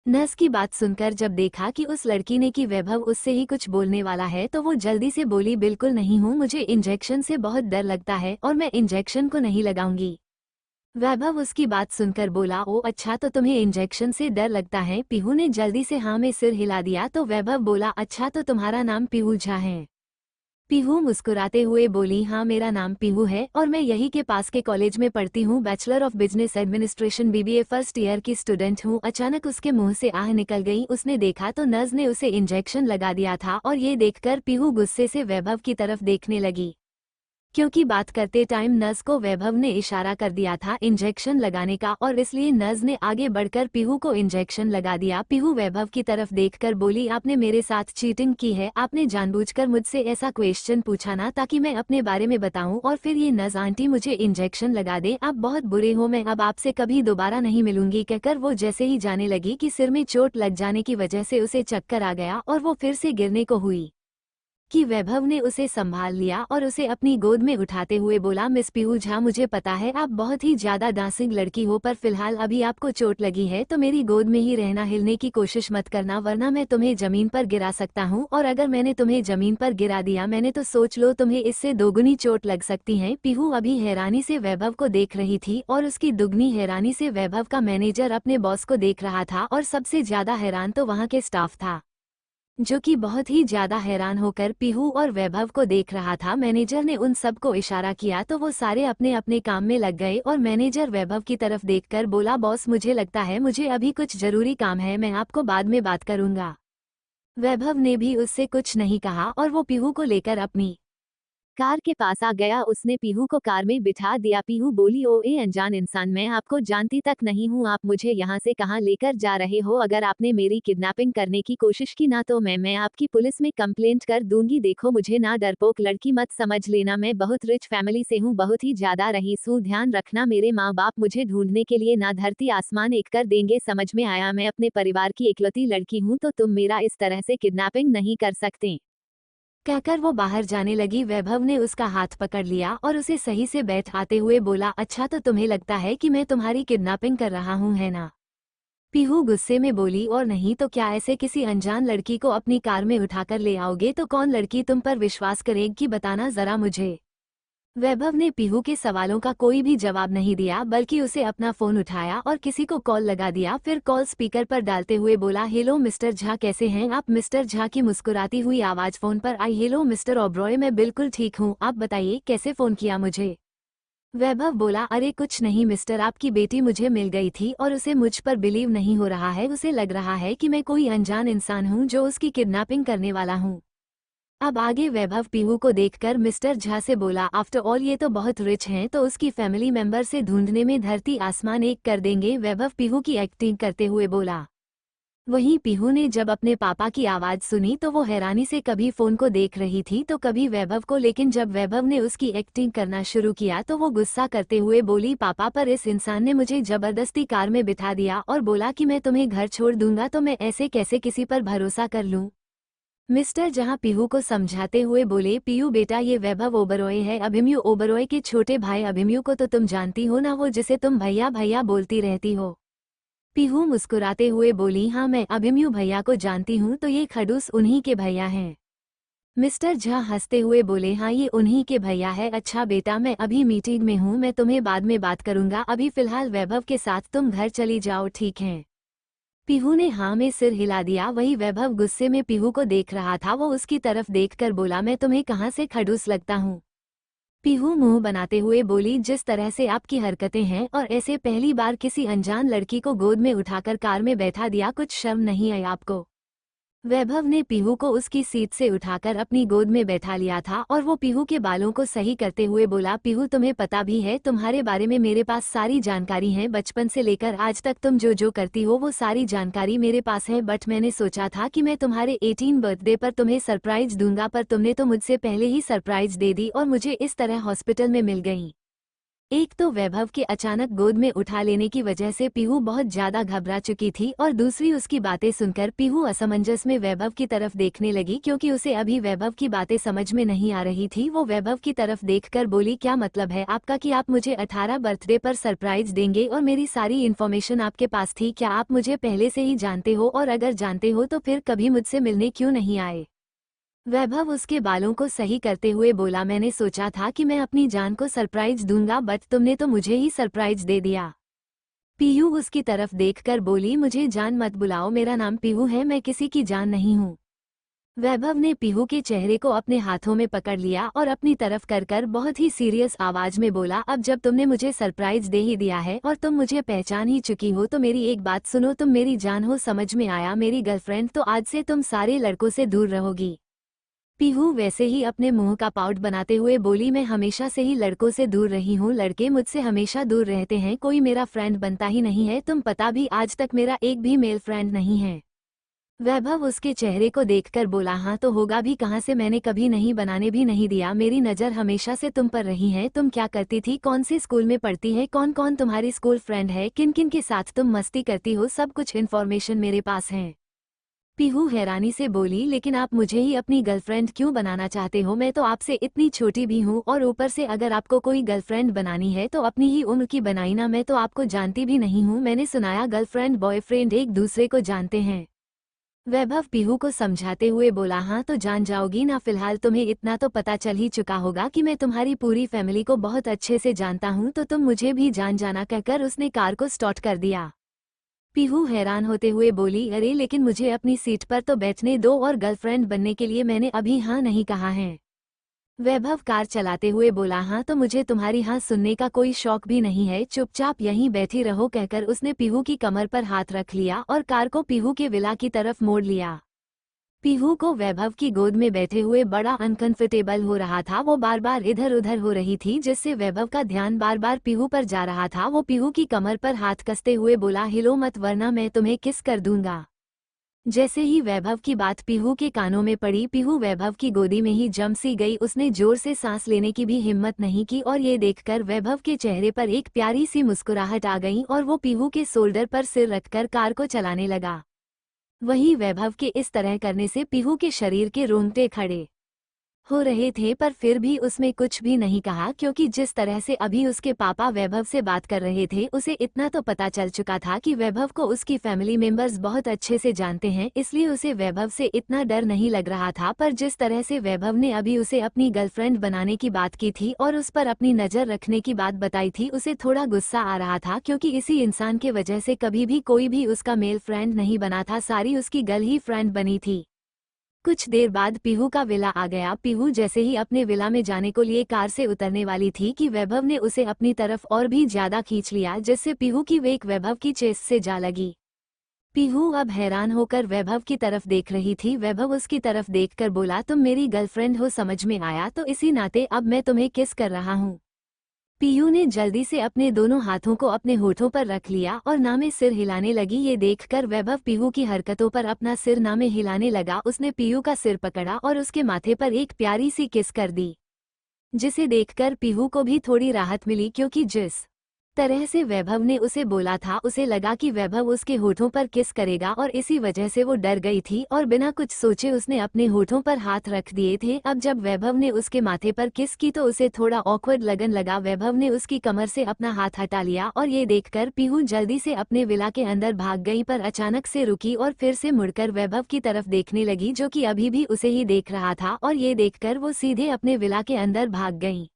नर्स की बात सुनकर जब देखा कि उस लड़की ने कि वैभव उससे ही कुछ बोलने वाला है तो वो जल्दी से बोली, बिल्कुल नहीं हूँ, मुझे इंजेक्शन से बहुत डर लगता है और मैं इंजेक्शन को नहीं लगाऊंगी। वैभव उसकी बात सुनकर बोला, ओ अच्छा, तो तुम्हें इंजेक्शन से डर लगता है? पीहू ने जल्दी से हाँ में सिर हिला दिया तो वैभव बोला, अच्छा तो तुम्हारा नाम पीहू झा है? पीहू मुस्कुराते हुए बोली, हाँ मेरा नाम पीहू है और मैं यही के पास के कॉलेज में पढ़ती हूँ, bachelor of business administration BBA first year की स्टूडेंट हूँ। अचानक उसके मुंह से आह निकल गई। उसने देखा तो नर्स ने उसे इंजेक्शन लगा दिया था और ये देखकर पीहू गुस्से से वैभव की तरफ देखने लगी, क्योंकि बात करते टाइम नर्स को वैभव ने इशारा कर दिया था इंजेक्शन लगाने का और इसलिए नर्स ने आगे बढ़कर पीहू को इंजेक्शन लगा दिया। पीहू वैभव की तरफ देखकर बोली, आपने मेरे साथ चीटिंग की है, आपने जानबूझकर मुझसे ऐसा क्वेश्चन पूछा ना ताकि मैं अपने बारे में बताऊं और फिर ये नर्स आंटी मुझे इंजेक्शन लगा दे, आप बहुत बुरे हो, मैं अब आपसे कभी दोबारा नहीं मिलूंगी। कहकर वो जैसे ही जाने लगी कि सिर में चोट लग जाने की वजह से उसे चक्कर आ गया और वो फिर से गिरने को हुई कि वैभव ने उसे संभाल लिया और उसे अपनी गोद में उठाते हुए बोला, मिस पीहू झा, मुझे पता है आप बहुत ही ज्यादा डांसिंग लड़की हो, पर फिलहाल अभी आपको चोट लगी है तो मेरी गोद में ही रहना, हिलने की कोशिश मत करना वरना मैं तुम्हें जमीन पर गिरा सकता हूँ, और अगर मैंने तुम्हें जमीन पर गिरा दिया मैंने तो सोच लो तुम्हें इससे दोगुनी चोट लग सकती है। पीहू अभी हैरानी से वैभव को देख रही थी और उसकी दुगनी हैरानी से वैभव का मैनेजर अपने बॉस को देख रहा था और सबसे ज्यादा हैरान तो वहाँ के स्टाफ था, जो कि बहुत ही ज्यादा हैरान होकर पीहू और वैभव को देख रहा था। मैनेजर ने उन सब को इशारा किया तो वो सारे अपने अपने काम में लग गए और मैनेजर वैभव की तरफ देखकर बोला, बॉस मुझे लगता है मुझे अभी कुछ जरूरी काम है, मैं आपको बाद में बात करूंगा। वैभव ने भी उससे कुछ नहीं कहा और वो पीहू को लेकर अपनी कार के पास आ गया। उसने पीहू को कार में बिठा दिया। पीहू बोली, ओ ए अनजान इंसान, मैं आपको जानती तक नहीं हूँ, आप मुझे यहाँ से कहाँ लेकर जा रहे हो? अगर आपने मेरी किडनैपिंग करने की कोशिश की ना तो मैं आपकी पुलिस में कंप्लेंट कर दूंगी। देखो मुझे ना डरपोक लड़की मत समझ लेना, मैं बहुत रिच फैमिली से हूँ, बहुत ही ज्यादा रईस हूँ, ध्यान रखना मेरे माँ बाप मुझे ढूंढने के लिए ना धरती आसमान एक कर देंगे, समझ में आया? मैं अपने परिवार की इकलौती लड़की हूँ तो तुम मेरा इस तरह से किडनैपिंग नहीं कर सकते। कहकर वो बाहर जाने लगी। वैभव ने उसका हाथ पकड़ लिया और उसे सही से बैठाते हुए बोला, अच्छा तो तुम्हें लगता है कि मैं तुम्हारी किडनैपिंग कर रहा हूँ, है ना? पीहू गुस्से में बोली, और नहीं तो क्या ऐसे किसी अनजान लड़की को अपनी कार में उठाकर ले आओगे तो कौन लड़की तुम पर विश्वास करेगी, बताना जरा मुझे। वैभव ने पीहू के सवालों का कोई भी जवाब नहीं दिया, बल्कि उसे अपना फोन उठाया और किसी को कॉल लगा दिया। फिर कॉल स्पीकर पर डालते हुए बोला, हेलो मिस्टर झा, कैसे हैं आप? मिस्टर झा की मुस्कुराती हुई आवाज फोन पर आई। हेलो मिस्टर ओब्रॉय, मैं बिल्कुल ठीक हूँ, आप बताइए कैसे फोन किया मुझे? वैभव बोला, अरे कुछ नहीं मिस्टर, आपकी बेटी मुझे मिल गई थी और उसे मुझ पर बिलीव नहीं हो रहा है, उसे लग रहा है कि मैं कोई अनजान इंसान हूँ जो उसकी किडनैपिंग करने वाला हूँ। अब आगे वैभव पीहू को देखकर मिस्टर झा से बोला, आफ्टर ऑल ये तो बहुत रिच हैं तो उसकी फैमिली मेंबर से ढूंढने में धरती आसमान एक कर देंगे। वैभव पीहू की एक्टिंग करते हुए बोला। वहीं पीहू ने जब अपने पापा की आवाज सुनी तो वो हैरानी से कभी फोन को देख रही थी तो कभी वैभव को, लेकिन जब वैभव ने उसकी एक्टिंग करना शुरू किया तो वो गुस्सा करते हुए बोली, पापा पर इस इंसान ने मुझे जबरदस्ती कार में बिठा दिया और बोला कि मैं तुम्हें घर छोड़ दूंगा, तो मैं ऐसे कैसे किसी पर भरोसा कर लूं। मिस्टर जहां पीहू को समझाते हुए बोले, पीहू बेटा ये वैभव ओबरॉय है, अभिमन्यु ओबरॉय के छोटे भाई। अभिमन्यु को तो तुम जानती हो ना, वो जिसे तुम भैया भैया बोलती रहती हो। पीहू मुस्कुराते हुए बोली, हाँ मैं अभिमन्यु भैया को जानती हूँ, तो ये खड़ूस उन्हीं के भैया हैं। मिस्टर झा हंसते हुए बोले, हाँ ये उन्हीं के भैया है। अच्छा बेटा मैं अभी मीटिंग में हूँ, मैं तुम्हें बाद में बात करूंगा, अभी फिलहाल वैभव के साथ तुम घर चली जाओ, ठीक है। पीहू ने हाँ में सिर हिला दिया। वही वैभव गुस्से में पीहू को देख रहा था, वो उसकी तरफ देखकर बोला, मैं तुम्हें कहाँ से खड़ूस लगता हूँ। पीहू मुंह बनाते हुए बोली, जिस तरह से आपकी हरकतें हैं, और ऐसे पहली बार किसी अनजान लड़की को गोद में उठाकर कार में बैठा दिया, कुछ शर्म नहीं आई आपको। वैभव ने पीहू को उसकी सीट से उठाकर अपनी गोद में बैठा लिया था और वो पीहू के बालों को सही करते हुए बोला, पीहू तुम्हें पता भी है, तुम्हारे बारे में मेरे पास सारी जानकारी है, बचपन से लेकर आज तक तुम जो जो करती हो वो सारी जानकारी मेरे पास है। बट मैंने सोचा था कि मैं तुम्हारे 18 बर्थडे पर तुम्हें सरप्राइज दूंगा, पर तुमने तो मुझसे पहले ही सरप्राइज दे दी और मुझे इस तरह हॉस्पिटल में मिल गई। एक तो वैभव के अचानक गोद में उठा लेने की वजह से पीहू बहुत ज्यादा घबरा चुकी थी और दूसरी उसकी बातें सुनकर पीहू असमंजस में वैभव की तरफ देखने लगी, क्योंकि उसे अभी वैभव की बातें समझ में नहीं आ रही थी। वो वैभव की तरफ देखकर बोली, क्या मतलब है आपका कि आप मुझे 18 बर्थडे पर सरप्राइज देंगे और मेरी सारी इन्फॉर्मेशन आपके पास थी? क्या आप मुझे पहले से ही जानते हो, और अगर जानते हो तो फिर कभी मुझसे मिलने क्यों नहीं आए? वैभव उसके बालों को सही करते हुए बोला, मैंने सोचा था कि मैं अपनी जान को सरप्राइज दूंगा, बट तुमने तो मुझे ही सरप्राइज दे दिया। पीहू उसकी तरफ देखकर बोली, मुझे जान मत बुलाओ, मेरा नाम पीहू है, मैं किसी की जान नहीं हूँ। वैभव ने पीहू के चेहरे को अपने हाथों में पकड़ लिया और अपनी तरफ कर बहुत ही सीरियस आवाज में बोला, अब जब तुमने मुझे सरप्राइज दे ही दिया है और तुम मुझे पहचान ही चुकी हो तो मेरी एक बात सुनो, तुम मेरी जान हो, समझ में आया? मेरी गर्लफ्रेंड तो आज से तुम सारे लड़कों से दूर रहोगी। पीहू वैसे ही अपने मुंह का पाउट बनाते हुए बोली, मैं हमेशा से ही लड़कों से दूर रही हूँ, लड़के मुझसे हमेशा दूर रहते हैं, कोई मेरा फ्रेंड बनता ही नहीं है, तुम पता भी आज तक मेरा एक भी मेल फ्रेंड नहीं है। वैभव उसके चेहरे को देखकर बोला, हाँ तो होगा भी कहाँ से, मैंने कभी नहीं बनाने भी नहीं दिया, मेरी नज़र हमेशा से तुम पर रही है। तुम क्या करती थी, कौन से स्कूल में पढ़ती है, कौन कौन तुम्हारी स्कूल फ्रेंड है, किन किन के साथ तुम मस्ती करती हो, सब कुछ इन्फॉर्मेशन मेरे पास है। पीहू हैरानी से बोली, लेकिन आप मुझे ही अपनी गर्लफ्रेंड क्यों बनाना चाहते हो? मैं तो आपसे इतनी छोटी भी हूँ, और ऊपर से अगर आपको कोई गर्लफ्रेंड बनानी है तो अपनी ही उम्र की बनाई ना, मैं तो आपको जानती भी नहीं हूँ। मैंने सुनाया गर्लफ्रेंड बॉयफ्रेंड एक दूसरे को जानते हैं। वैभव पीहू को समझाते हुए बोला, हाँ तो जान जाओगी ना, फिलहाल तुम्हें इतना तो पता चल ही चुका होगा कि मैं तुम्हारी पूरी फैमिली को बहुत अच्छे से जानता हूँ, तो तुम मुझे भी जान जाना, कहकर उसने कार को स्टार्ट कर दिया। पीहू हैरान होते हुए बोली, अरे लेकिन मुझे अपनी सीट पर तो बैठने दो, और गर्लफ्रेंड बनने के लिए मैंने अभी हाँ नहीं कहा है। वैभव कार चलाते हुए बोला, हाँ तो मुझे तुम्हारी हाँ सुनने का कोई शौक भी नहीं है, चुपचाप यहीं बैठी रहो, कहकर उसने पीहू की कमर पर हाथ रख लिया और कार को पीहू के विला की तरफ मोड़ लिया। पीहू को वैभव की गोद में बैठे हुए बड़ा अनकंफर्टेबल हो रहा था, वो बार बार इधर उधर हो रही थी, जिससे वैभव का ध्यान बार बार पीहू पर जा रहा था। वो पीहू की कमर पर हाथ कसते हुए बोला, हिलो मत वरना मैं तुम्हें किस कर दूंगा। जैसे ही वैभव की बात पीहू के कानों में पड़ी, पीहू वैभव की गोदी में ही जम सी गई, उसने जोर से सांस लेने की भी हिम्मत नहीं की, और ये देखकर वैभव के चेहरे पर एक प्यारी सी मुस्कुराहट आ गई और वो पीहू के शोल्डर पर सिर रखकर कार को चलाने लगा। वहीं वैभव के इस तरह करने से पीहू के शरीर के रोंगटे खड़े हो रहे थे, पर फिर भी उसमें कुछ भी नहीं कहा, क्योंकि जिस तरह से अभी उसके पापा वैभव से बात कर रहे थे, उसे इतना तो पता चल चुका था कि वैभव को उसकी फैमिली मेंबर्स बहुत अच्छे से जानते हैं, इसलिए उसे वैभव से इतना डर नहीं लग रहा था। पर जिस तरह से वैभव ने अभी उसे अपनी गर्लफ्रेंड बनाने की बात की थी और उस पर अपनी नज़र रखने की बात बताई थी, उसे थोड़ा गुस्सा आ रहा था, क्योंकि इसी इंसान के वजह से कभी भी कोई भी उसका मेल फ्रेंड नहीं बना था, सारी उसकी गर्ल ही फ्रेंड बनी थी। कुछ देर बाद पीहू का विला आ गया। पीहू जैसे ही अपने विला में जाने को लिए कार से उतरने वाली थी कि वैभव ने उसे अपनी तरफ और भी ज्यादा खींच लिया, जिससे पीहू की वेक वैभव की चेस्ट से जा लगी। पीहू अब हैरान होकर वैभव की तरफ देख रही थी। वैभव उसकी तरफ देखकर बोला, तुम मेरी गर्लफ्रेंड हो, समझ में आया? तो इसी नाते अब मैं तुम्हें किस कर रहा हूँ। पीयू ने जल्दी से अपने दोनों हाथों को अपने होठों पर रख लिया और नामे सिर हिलाने लगी। ये देखकर वैभव पीयू की हरकतों पर अपना सिर नामे हिलाने लगा। उसने पीयू का सिर पकड़ा और उसके माथे पर एक प्यारी सी किस कर दी, जिसे देखकर पीहू को भी थोड़ी राहत मिली, क्योंकि जिस तरह से वैभव ने उसे बोला था उसे लगा कि वैभव उसके होठों पर किस करेगा और इसी वजह से वो डर गई थी और बिना कुछ सोचे उसने अपने होठों पर हाथ रख दिए थे। अब जब वैभव ने उसके माथे पर किस की तो उसे थोड़ा ऑकवर्ड लगन लगा। वैभव ने उसकी कमर से अपना हाथ हटा लिया और ये देखकर पीहू जल्दी से अपने विला के अंदर भाग गई, पर अचानक से रुकी और फिर से मुड़कर वैभव की तरफ देखने लगी, जो कि अभी भी उसे ही देख रहा था, और ये देखकर वो सीधे अपने विला के अंदर भाग गई।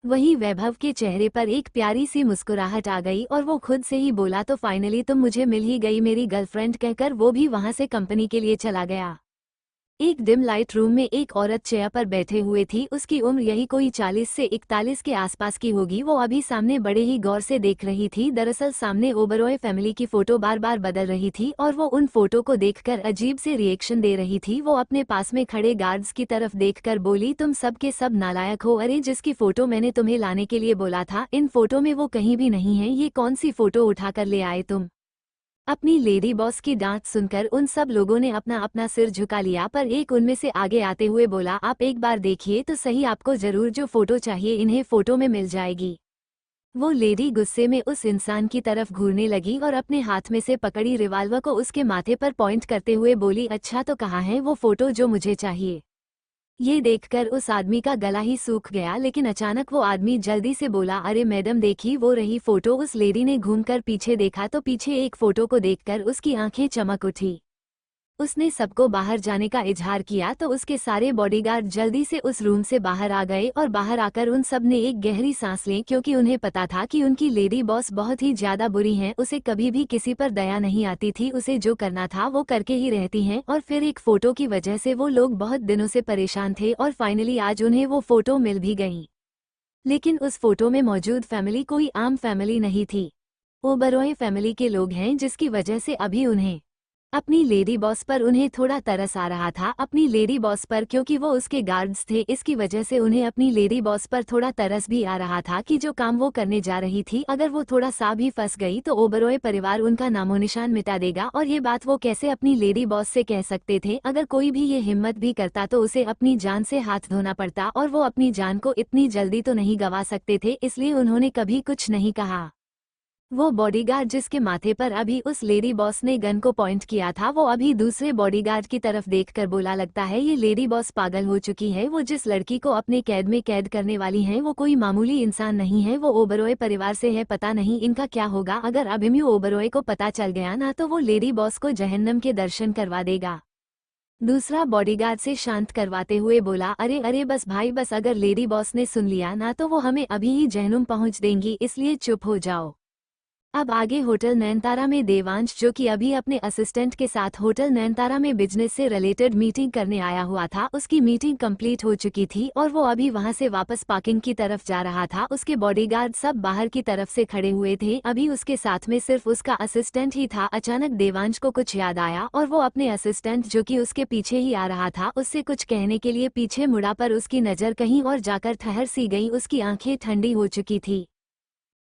वहीं वैभव के चेहरे पर एक प्यारी सी मुस्कुराहट आ गई और वो खुद से ही बोला, तो फाइनली तुम मुझे मिल ही गई मेरी गर्लफ्रेंड, कहकर वो भी वहां से कंपनी के लिए चला गया। एक डिम लाइट रूम में एक औरत चेयर पर बैठे हुए थी। उसकी उम्र यही कोई 40 से 41 के आसपास की होगी। वो अभी सामने बड़े ही गौर से देख रही थी। दरअसल सामने ओबरॉय फैमिली की फोटो बार बार बदल रही थी और वो उन फोटो को देखकर अजीब से रिएक्शन दे रही थी। वो अपने पास में खड़े गार्ड्स की तरफ देखकर बोली, तुम सब के सब नालायक हो। अरे जिसकी फोटो मैंने तुम्हें लाने के लिए बोला था, इन फोटो में वो कहीं भी नहीं है। ये कौन सी फोटो उठाकर ले आए तुम? अपनी लेडी बॉस की डांट सुनकर उन सब लोगों ने अपना अपना सिर झुका लिया, पर एक उनमें से आगे आते हुए बोला, आप एक बार देखिए तो सही, आपको जरूर जो फोटो चाहिए इन्हें फोटो में मिल जाएगी। वो लेडी गुस्से में उस इंसान की तरफ घूरने लगी और अपने हाथ में से पकड़ी रिवाल्वर को उसके माथे पर पॉइंट करते हुए बोली, अच्छा तो कहाँ है वो फोटो जो मुझे चाहिए? ये देखकर उस आदमी का गला ही सूख गया, लेकिन अचानक वो आदमी जल्दी से बोला, अरे मैडम देखी वो रही फोटो। उस लेडी ने घूमकर पीछे देखा तो पीछे एक फोटो को देखकर उसकी आंखें चमक उठी। उसने सबको बाहर जाने का इजहार किया तो उसके सारे बॉडीगार्ड जल्दी से उस रूम से बाहर आ गए और बाहर आकर उन सब ने एक गहरी सांस ली, क्योंकि उन्हें पता था कि उनकी लेडी बॉस बहुत ही ज्यादा बुरी हैं। उसे कभी भी किसी पर दया नहीं आती थी, उसे जो करना था वो करके ही रहती हैं। और फिर एक फोटो की वजह से वो लोग बहुत दिनों से परेशान थे और फाइनली आज उन्हें वो फोटो मिल भी गई। लेकिन उस फोटो में मौजूद फैमिली कोई आम फैमिली नहीं थी, ओबरॉय फैमिली के लोग हैं, जिसकी वजह से अभी उन्हें अपनी लेडी बॉस पर उन्हें थोड़ा तरस आ रहा था। अपनी लेडी बॉस पर, क्योंकि वो उसके गार्ड्स थे, इसकी वजह से उन्हें अपनी लेडी बॉस पर थोड़ा तरस भी आ रहा था कि जो काम वो करने जा रही थी अगर वो थोड़ा सा भी फंस गई तो ओबरॉय परिवार उनका नामोनिशान मिटा देगा। और ये बात वो कैसे अपनी लेडी बॉस से कह सकते थे? अगर कोई भी ये हिम्मत भी करता तो उसे अपनी जान से हाथ धोना पड़ता, और वो अपनी जान को इतनी जल्दी तो नहीं गंवा सकते थे, इसलिए उन्होंने कभी कुछ नहीं कहा। वो बॉडीगार्ड जिसके माथे पर अभी उस लेडी बॉस ने गन को पॉइंट किया था, वो अभी दूसरे बॉडीगार्ड की तरफ देखकर बोला, लगता है ये लेडी बॉस पागल हो चुकी है। वो जिस लड़की को अपने कैद में कैद करने वाली है वो कोई मामूली इंसान नहीं है, वो ओबरॉय परिवार से है। पता नहीं इनका क्या होगा। अगर अभिमन्यु ओबरॉय को पता चल गया ना तो वो लेडी बॉस को जहन्नम के दर्शन करवा देगा। दूसरा बॉडीगार्ड से शांत करवाते हुए बोला, अरे अरे बस भाई बस, अगर लेडी बॉस ने सुन लिया ना तो वो हमें अभी ही जहन्नुम पहुंच देंगी, इसलिए चुप हो जाओ। अब आगे होटल नयनतारा में देवांश, जो कि अभी अपने असिस्टेंट के साथ होटल नयनतारा में बिजनेस से रिलेटेड मीटिंग करने आया हुआ था, उसकी मीटिंग कंप्लीट हो चुकी थी और वो अभी वहां से वापस पार्किंग की तरफ जा रहा था। उसके बॉडीगार्ड सब बाहर की तरफ से खड़े हुए थे, अभी उसके साथ में सिर्फ उसका असिस्टेंट ही था। अचानक देवांश को कुछ याद आया और वो अपने असिस्टेंट जो कि उसके पीछे ही आ रहा था उससे कुछ कहने के लिए पीछे मुड़ा, पर उसकी नज़र कहीं और जाकर ठहर सी गई। उसकी आंखें ठंडी हो चुकी थी।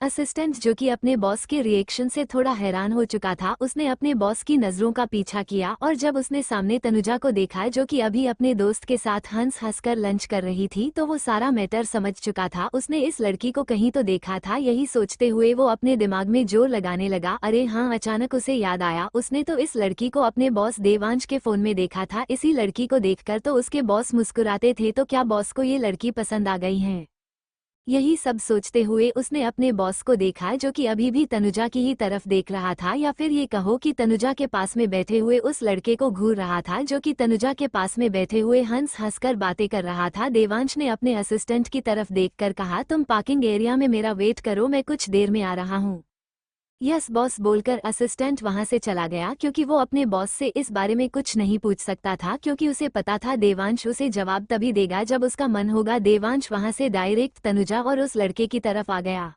असिस्टेंट जो कि अपने बॉस के रिएक्शन से थोड़ा हैरान हो चुका था, उसने अपने बॉस की नजरों का पीछा किया और जब उसने सामने तनुजा को देखा जो कि अभी अपने दोस्त के साथ हंस हंसकर लंच कर रही थी, तो वो सारा मैटर समझ चुका था। उसने इस लड़की को कहीं तो देखा था, यही सोचते हुए वो अपने दिमाग में जोर लगाने लगा। अरे हाँ, अचानक उसे याद आया, उसने तो इस लड़की को अपने बॉस देवांश के फोन में देखा था। इसी लड़की को देखकर तो उसके बॉस मुस्कुराते थे, तो क्या बॉस को ये लड़की पसंद आ गई है? यही सब सोचते हुए उसने अपने बॉस को देखा जो कि अभी भी तनुजा की ही तरफ देख रहा था, या फिर ये कहो कि तनुजा के पास में बैठे हुए उस लड़के को घूर रहा था जो कि तनुजा के पास में बैठे हुए हंस हंसकर बातें कर रहा था। देवांश ने अपने असिस्टेंट की तरफ देखकर कहा, तुम पार्किंग एरिया में मेरा वेट करो, मैं कुछ देर में आ रहा हूँ। यस बॉस बोलकर असिस्टेंट वहां से चला गया, क्योंकि वो अपने बॉस से इस बारे में कुछ नहीं पूछ सकता था, क्योंकि उसे पता था देवांश उसे जवाब तभी देगा जब उसका मन होगा। देवांश वहां से डायरेक्ट तनुजा और उस लड़के की तरफ आ गया।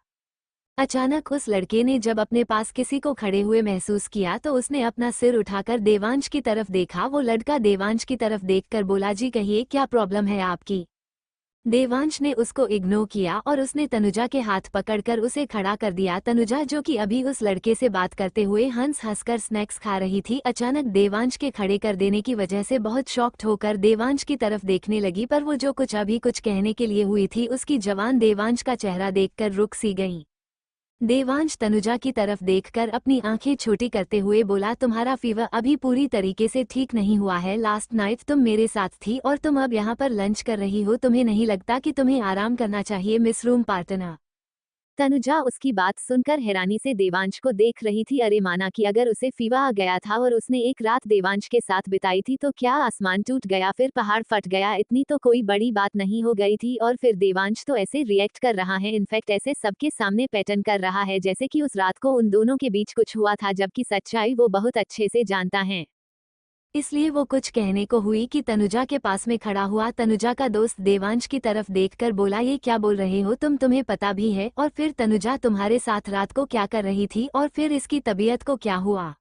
अचानक उस लड़के ने जब अपने पास किसी को खड़े हुए महसूस किया तो उसने अपना सिर उठाकर देवांश की तरफ देखा। वो लड़का देवांश की तरफ देखकर बोला, जी कहिए क्या प्रॉब्लम है आपकी? देवांश ने उसको इग्नोर किया और उसने तनुजा के हाथ पकड़कर उसे खड़ा कर दिया। तनुजा, जो कि अभी उस लड़के से बात करते हुए हंस हंसकर स्नैक्स खा रही थी, अचानक देवांश के खड़े कर देने की वजह से बहुत शॉक्ड होकर देवांश की तरफ देखने लगी, पर वो जो कुछ कहने के लिए हुई थी उसकी जवान देवांश का चेहरा देखकर रुक सी गई। देवांश तनुजा की तरफ देखकर अपनी आंखें छोटी करते हुए बोला, तुम्हारा फीवर अभी पूरी तरीके से ठीक नहीं हुआ है। लास्ट नाइट तुम मेरे साथ थी और तुम अब यहाँ पर लंच कर रही हो। तुम्हें नहीं लगता कि तुम्हें आराम करना चाहिए मिस रूम पार्टनर? तनुजा उसकी बात सुनकर हैरानी से देवांश को देख रही थी। अरे माना कि अगर उसे फीवर आ गया था और उसने एक रात देवांश के साथ बिताई थी तो क्या आसमान टूट गया, फिर पहाड़ फट गया? इतनी तो कोई बड़ी बात नहीं हो गई थी। और फिर देवांश तो ऐसे रिएक्ट कर रहा है, इनफैक्ट ऐसे सबके सामने पैटर्न कर रहा है जैसे कि उस रात को उन दोनों के बीच कुछ हुआ था, जबकि सच्चाई वो बहुत अच्छे से जानता है। इसलिए वो कुछ कहने को हुई कि तनुजा के पास में खड़ा हुआ तनुजा का दोस्त देवांश की तरफ देखकर बोला, ये क्या बोल रहे हो तुम? तुम्हें पता भी है? और फिर तनुजा तुम्हारे साथ रात को क्या कर रही थी और फिर इसकी तबीयत को क्या हुआ?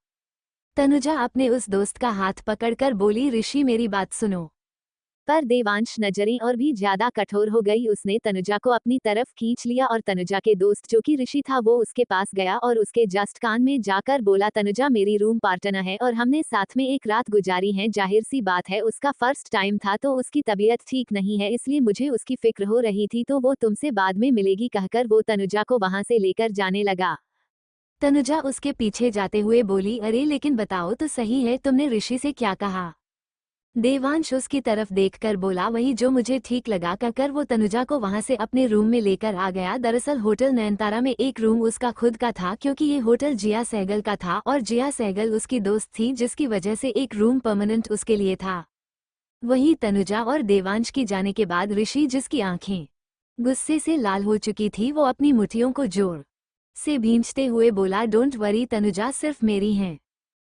तनुजा अपने उस दोस्त का हाथ पकड़कर बोली, ऋषि मेरी बात सुनो। पर देवांश नजरें और भी ज्यादा कठोर हो गई। उसने तनुजा को अपनी तरफ खींच लिया और तनुजा के दोस्त जो कि ऋषि था वो उसके पास गया और उसके जस्ट कान में जाकर बोला, तनुजा मेरी रूम पार्टनर है और हमने साथ में एक रात गुजारी है। जाहिर सी बात है उसका फर्स्ट टाइम था तो उसकी तबीयत ठीक नहीं है, इसलिए मुझे उसकी फिक्र हो रही थी, तो वो तुमसे बाद में मिलेगी कहकर वो तनुजा को वहां से लेकर जाने लगा। तनुजा उसके पीछे जाते हुए बोली, अरे लेकिन बताओ तो सही है, तुमने ऋषि से क्या कहा? देवांश उसकी तरफ देखकर बोला, वही जो मुझे ठीक लगा कहकर वो तनुजा को वहां से अपने रूम में लेकर आ गया। दरअसल होटल नयनतारा में एक रूम उसका खुद का था, क्योंकि ये होटल जिया सहगल का था और जिया सहगल उसकी दोस्त थी, जिसकी वजह से एक रूम परमानेंट उसके लिए था। वही तनुजा और देवांश की जाने के बाद ऋषि, जिसकी आंखें गुस्से से लाल हो चुकी थी, वो अपनी मुट्ठियों को जोर से भींचते हुए बोला, डोंट वरी तनुजा, सिर्फ मेरी हैं,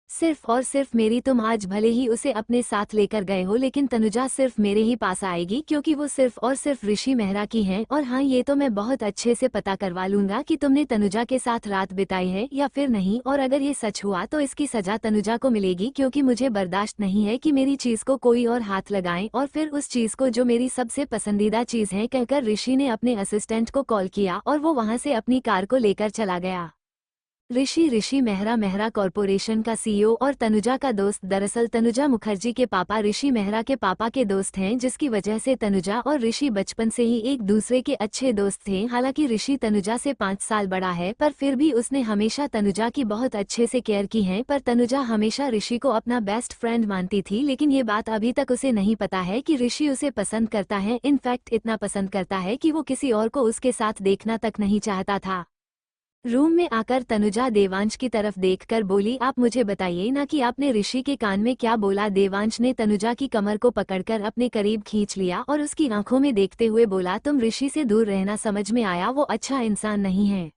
सिर्फ और सिर्फ मेरी। तुम आज भले ही उसे अपने साथ लेकर गए हो, लेकिन तनुजा सिर्फ मेरे ही पास आएगी, क्योंकि वो सिर्फ और सिर्फ ऋषि मेहरा की हैं। और हाँ, ये तो मैं बहुत अच्छे से पता करवा लूंगा कि तुमने तनुजा के साथ रात बिताई है या फिर नहीं, और अगर ये सच हुआ तो इसकी सजा तनुजा को मिलेगी, क्योंकि मुझे बर्दाश्त नहीं है कि मेरी चीज को कोई और हाथ लगाए, और फिर उस चीज को जो मेरी सबसे पसंदीदा चीज है कहकर ऋषि ने अपने असिस्टेंट को कॉल किया और वो वहां से अपनी कार को लेकर चला गया। ऋषि मेहरा कॉरपोरेशन का सीईओ और तनुजा का दोस्त। दरअसल तनुजा मुखर्जी के पापा ऋषि मेहरा के पापा के दोस्त हैं, जिसकी वजह से तनुजा और ऋषि बचपन से ही एक दूसरे के अच्छे दोस्त थे। हालांकि ऋषि तनुजा से 5 साल बड़ा है, पर फिर भी उसने हमेशा तनुजा की बहुत अच्छे से केयर की है। पर तनुजा हमेशा ऋषि को अपना बेस्ट फ्रेंड मानती थी, लेकिन ये बात अभी तक उसे नहीं पता है कि ऋषि उसे पसंद करता है। इनफैक्ट इतना पसंद करता है कि वो किसी और को उसके साथ देखना तक नहीं चाहता था। रूम में आकर तनुजा देवांश की तरफ देखकर बोली, आप मुझे बताइए ना कि आपने ऋषि के कान में क्या बोला? देवांश ने तनुजा की कमर को पकड़कर अपने करीब खींच लिया और उसकी आंखों में देखते हुए बोला, तुम ऋषि से दूर रहना, समझ में आया? वो अच्छा इंसान नहीं है।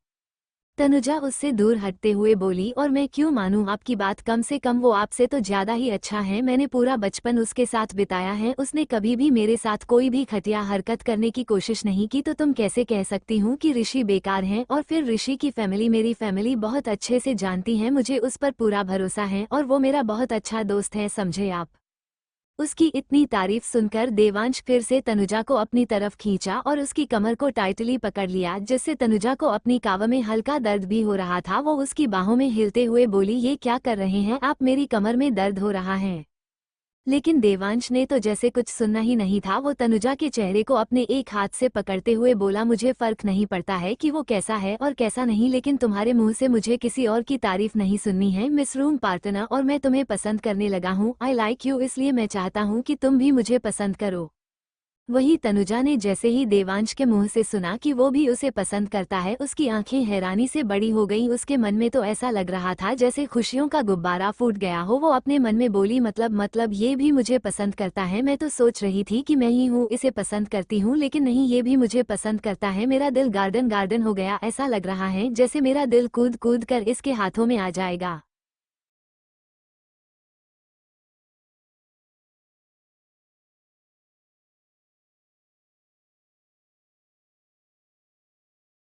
तनुजा उससे दूर हटते हुए बोली, और मैं क्यों मानूं आपकी बात? कम से कम वो आपसे तो ज्यादा ही अच्छा है। मैंने पूरा बचपन उसके साथ बिताया है, उसने कभी भी मेरे साथ कोई भी घटिया हरकत करने की कोशिश नहीं की, तो तुम कैसे कह सकती हूँ कि ऋषि बेकार हैं? और फिर ऋषि की फैमिली मेरी फैमिली बहुत अच्छे से जानती है, मुझे उस पर पूरा भरोसा है और वो मेरा बहुत अच्छा दोस्त है, समझे आप? उसकी इतनी तारीफ सुनकर देवांश फिर से तनुजा को अपनी तरफ खींचा और उसकी कमर को टाइटली पकड़ लिया, जिससे तनुजा को अपनी कावा में हल्का दर्द भी हो रहा था। वो उसकी बाहों में हिलते हुए बोली, ये क्या कर रहे हैं आप? मेरी कमर में दर्द हो रहा है। लेकिन देवांश ने तो जैसे कुछ सुनना ही नहीं था। वो तनुजा के चेहरे को अपने एक हाथ से पकड़ते हुए बोला, मुझे फर्क नहीं पड़ता है कि वो कैसा है और कैसा नहीं, लेकिन तुम्हारे मुंह से मुझे किसी और की तारीफ नहीं सुननी है मिस रूम पार्टनर, और मैं तुम्हें पसंद करने लगा हूँ। आई लाइक यू, इसलिए मैं चाहता हूँ कि तुम भी मुझे पसंद करो। वही तनुजा ने जैसे ही देवांश के मुंह से सुना कि वो भी उसे पसंद करता है, उसकी आंखें हैरानी से बड़ी हो गईं। उसके मन में तो ऐसा लग रहा था जैसे खुशियों का गुब्बारा फूट गया हो। वो अपने मन में बोली, मतलब ये भी मुझे पसंद करता है? मैं तो सोच रही थी कि मैं ही हूँ इसे पसंद करती हूँ, लेकिन नहीं, ये भी मुझे पसंद करता है। मेरा दिल गार्डन गार्डन हो गया, ऐसा लग रहा है जैसे मेरा दिल कूद कूद कर इसके हाथों में आ जाएगा।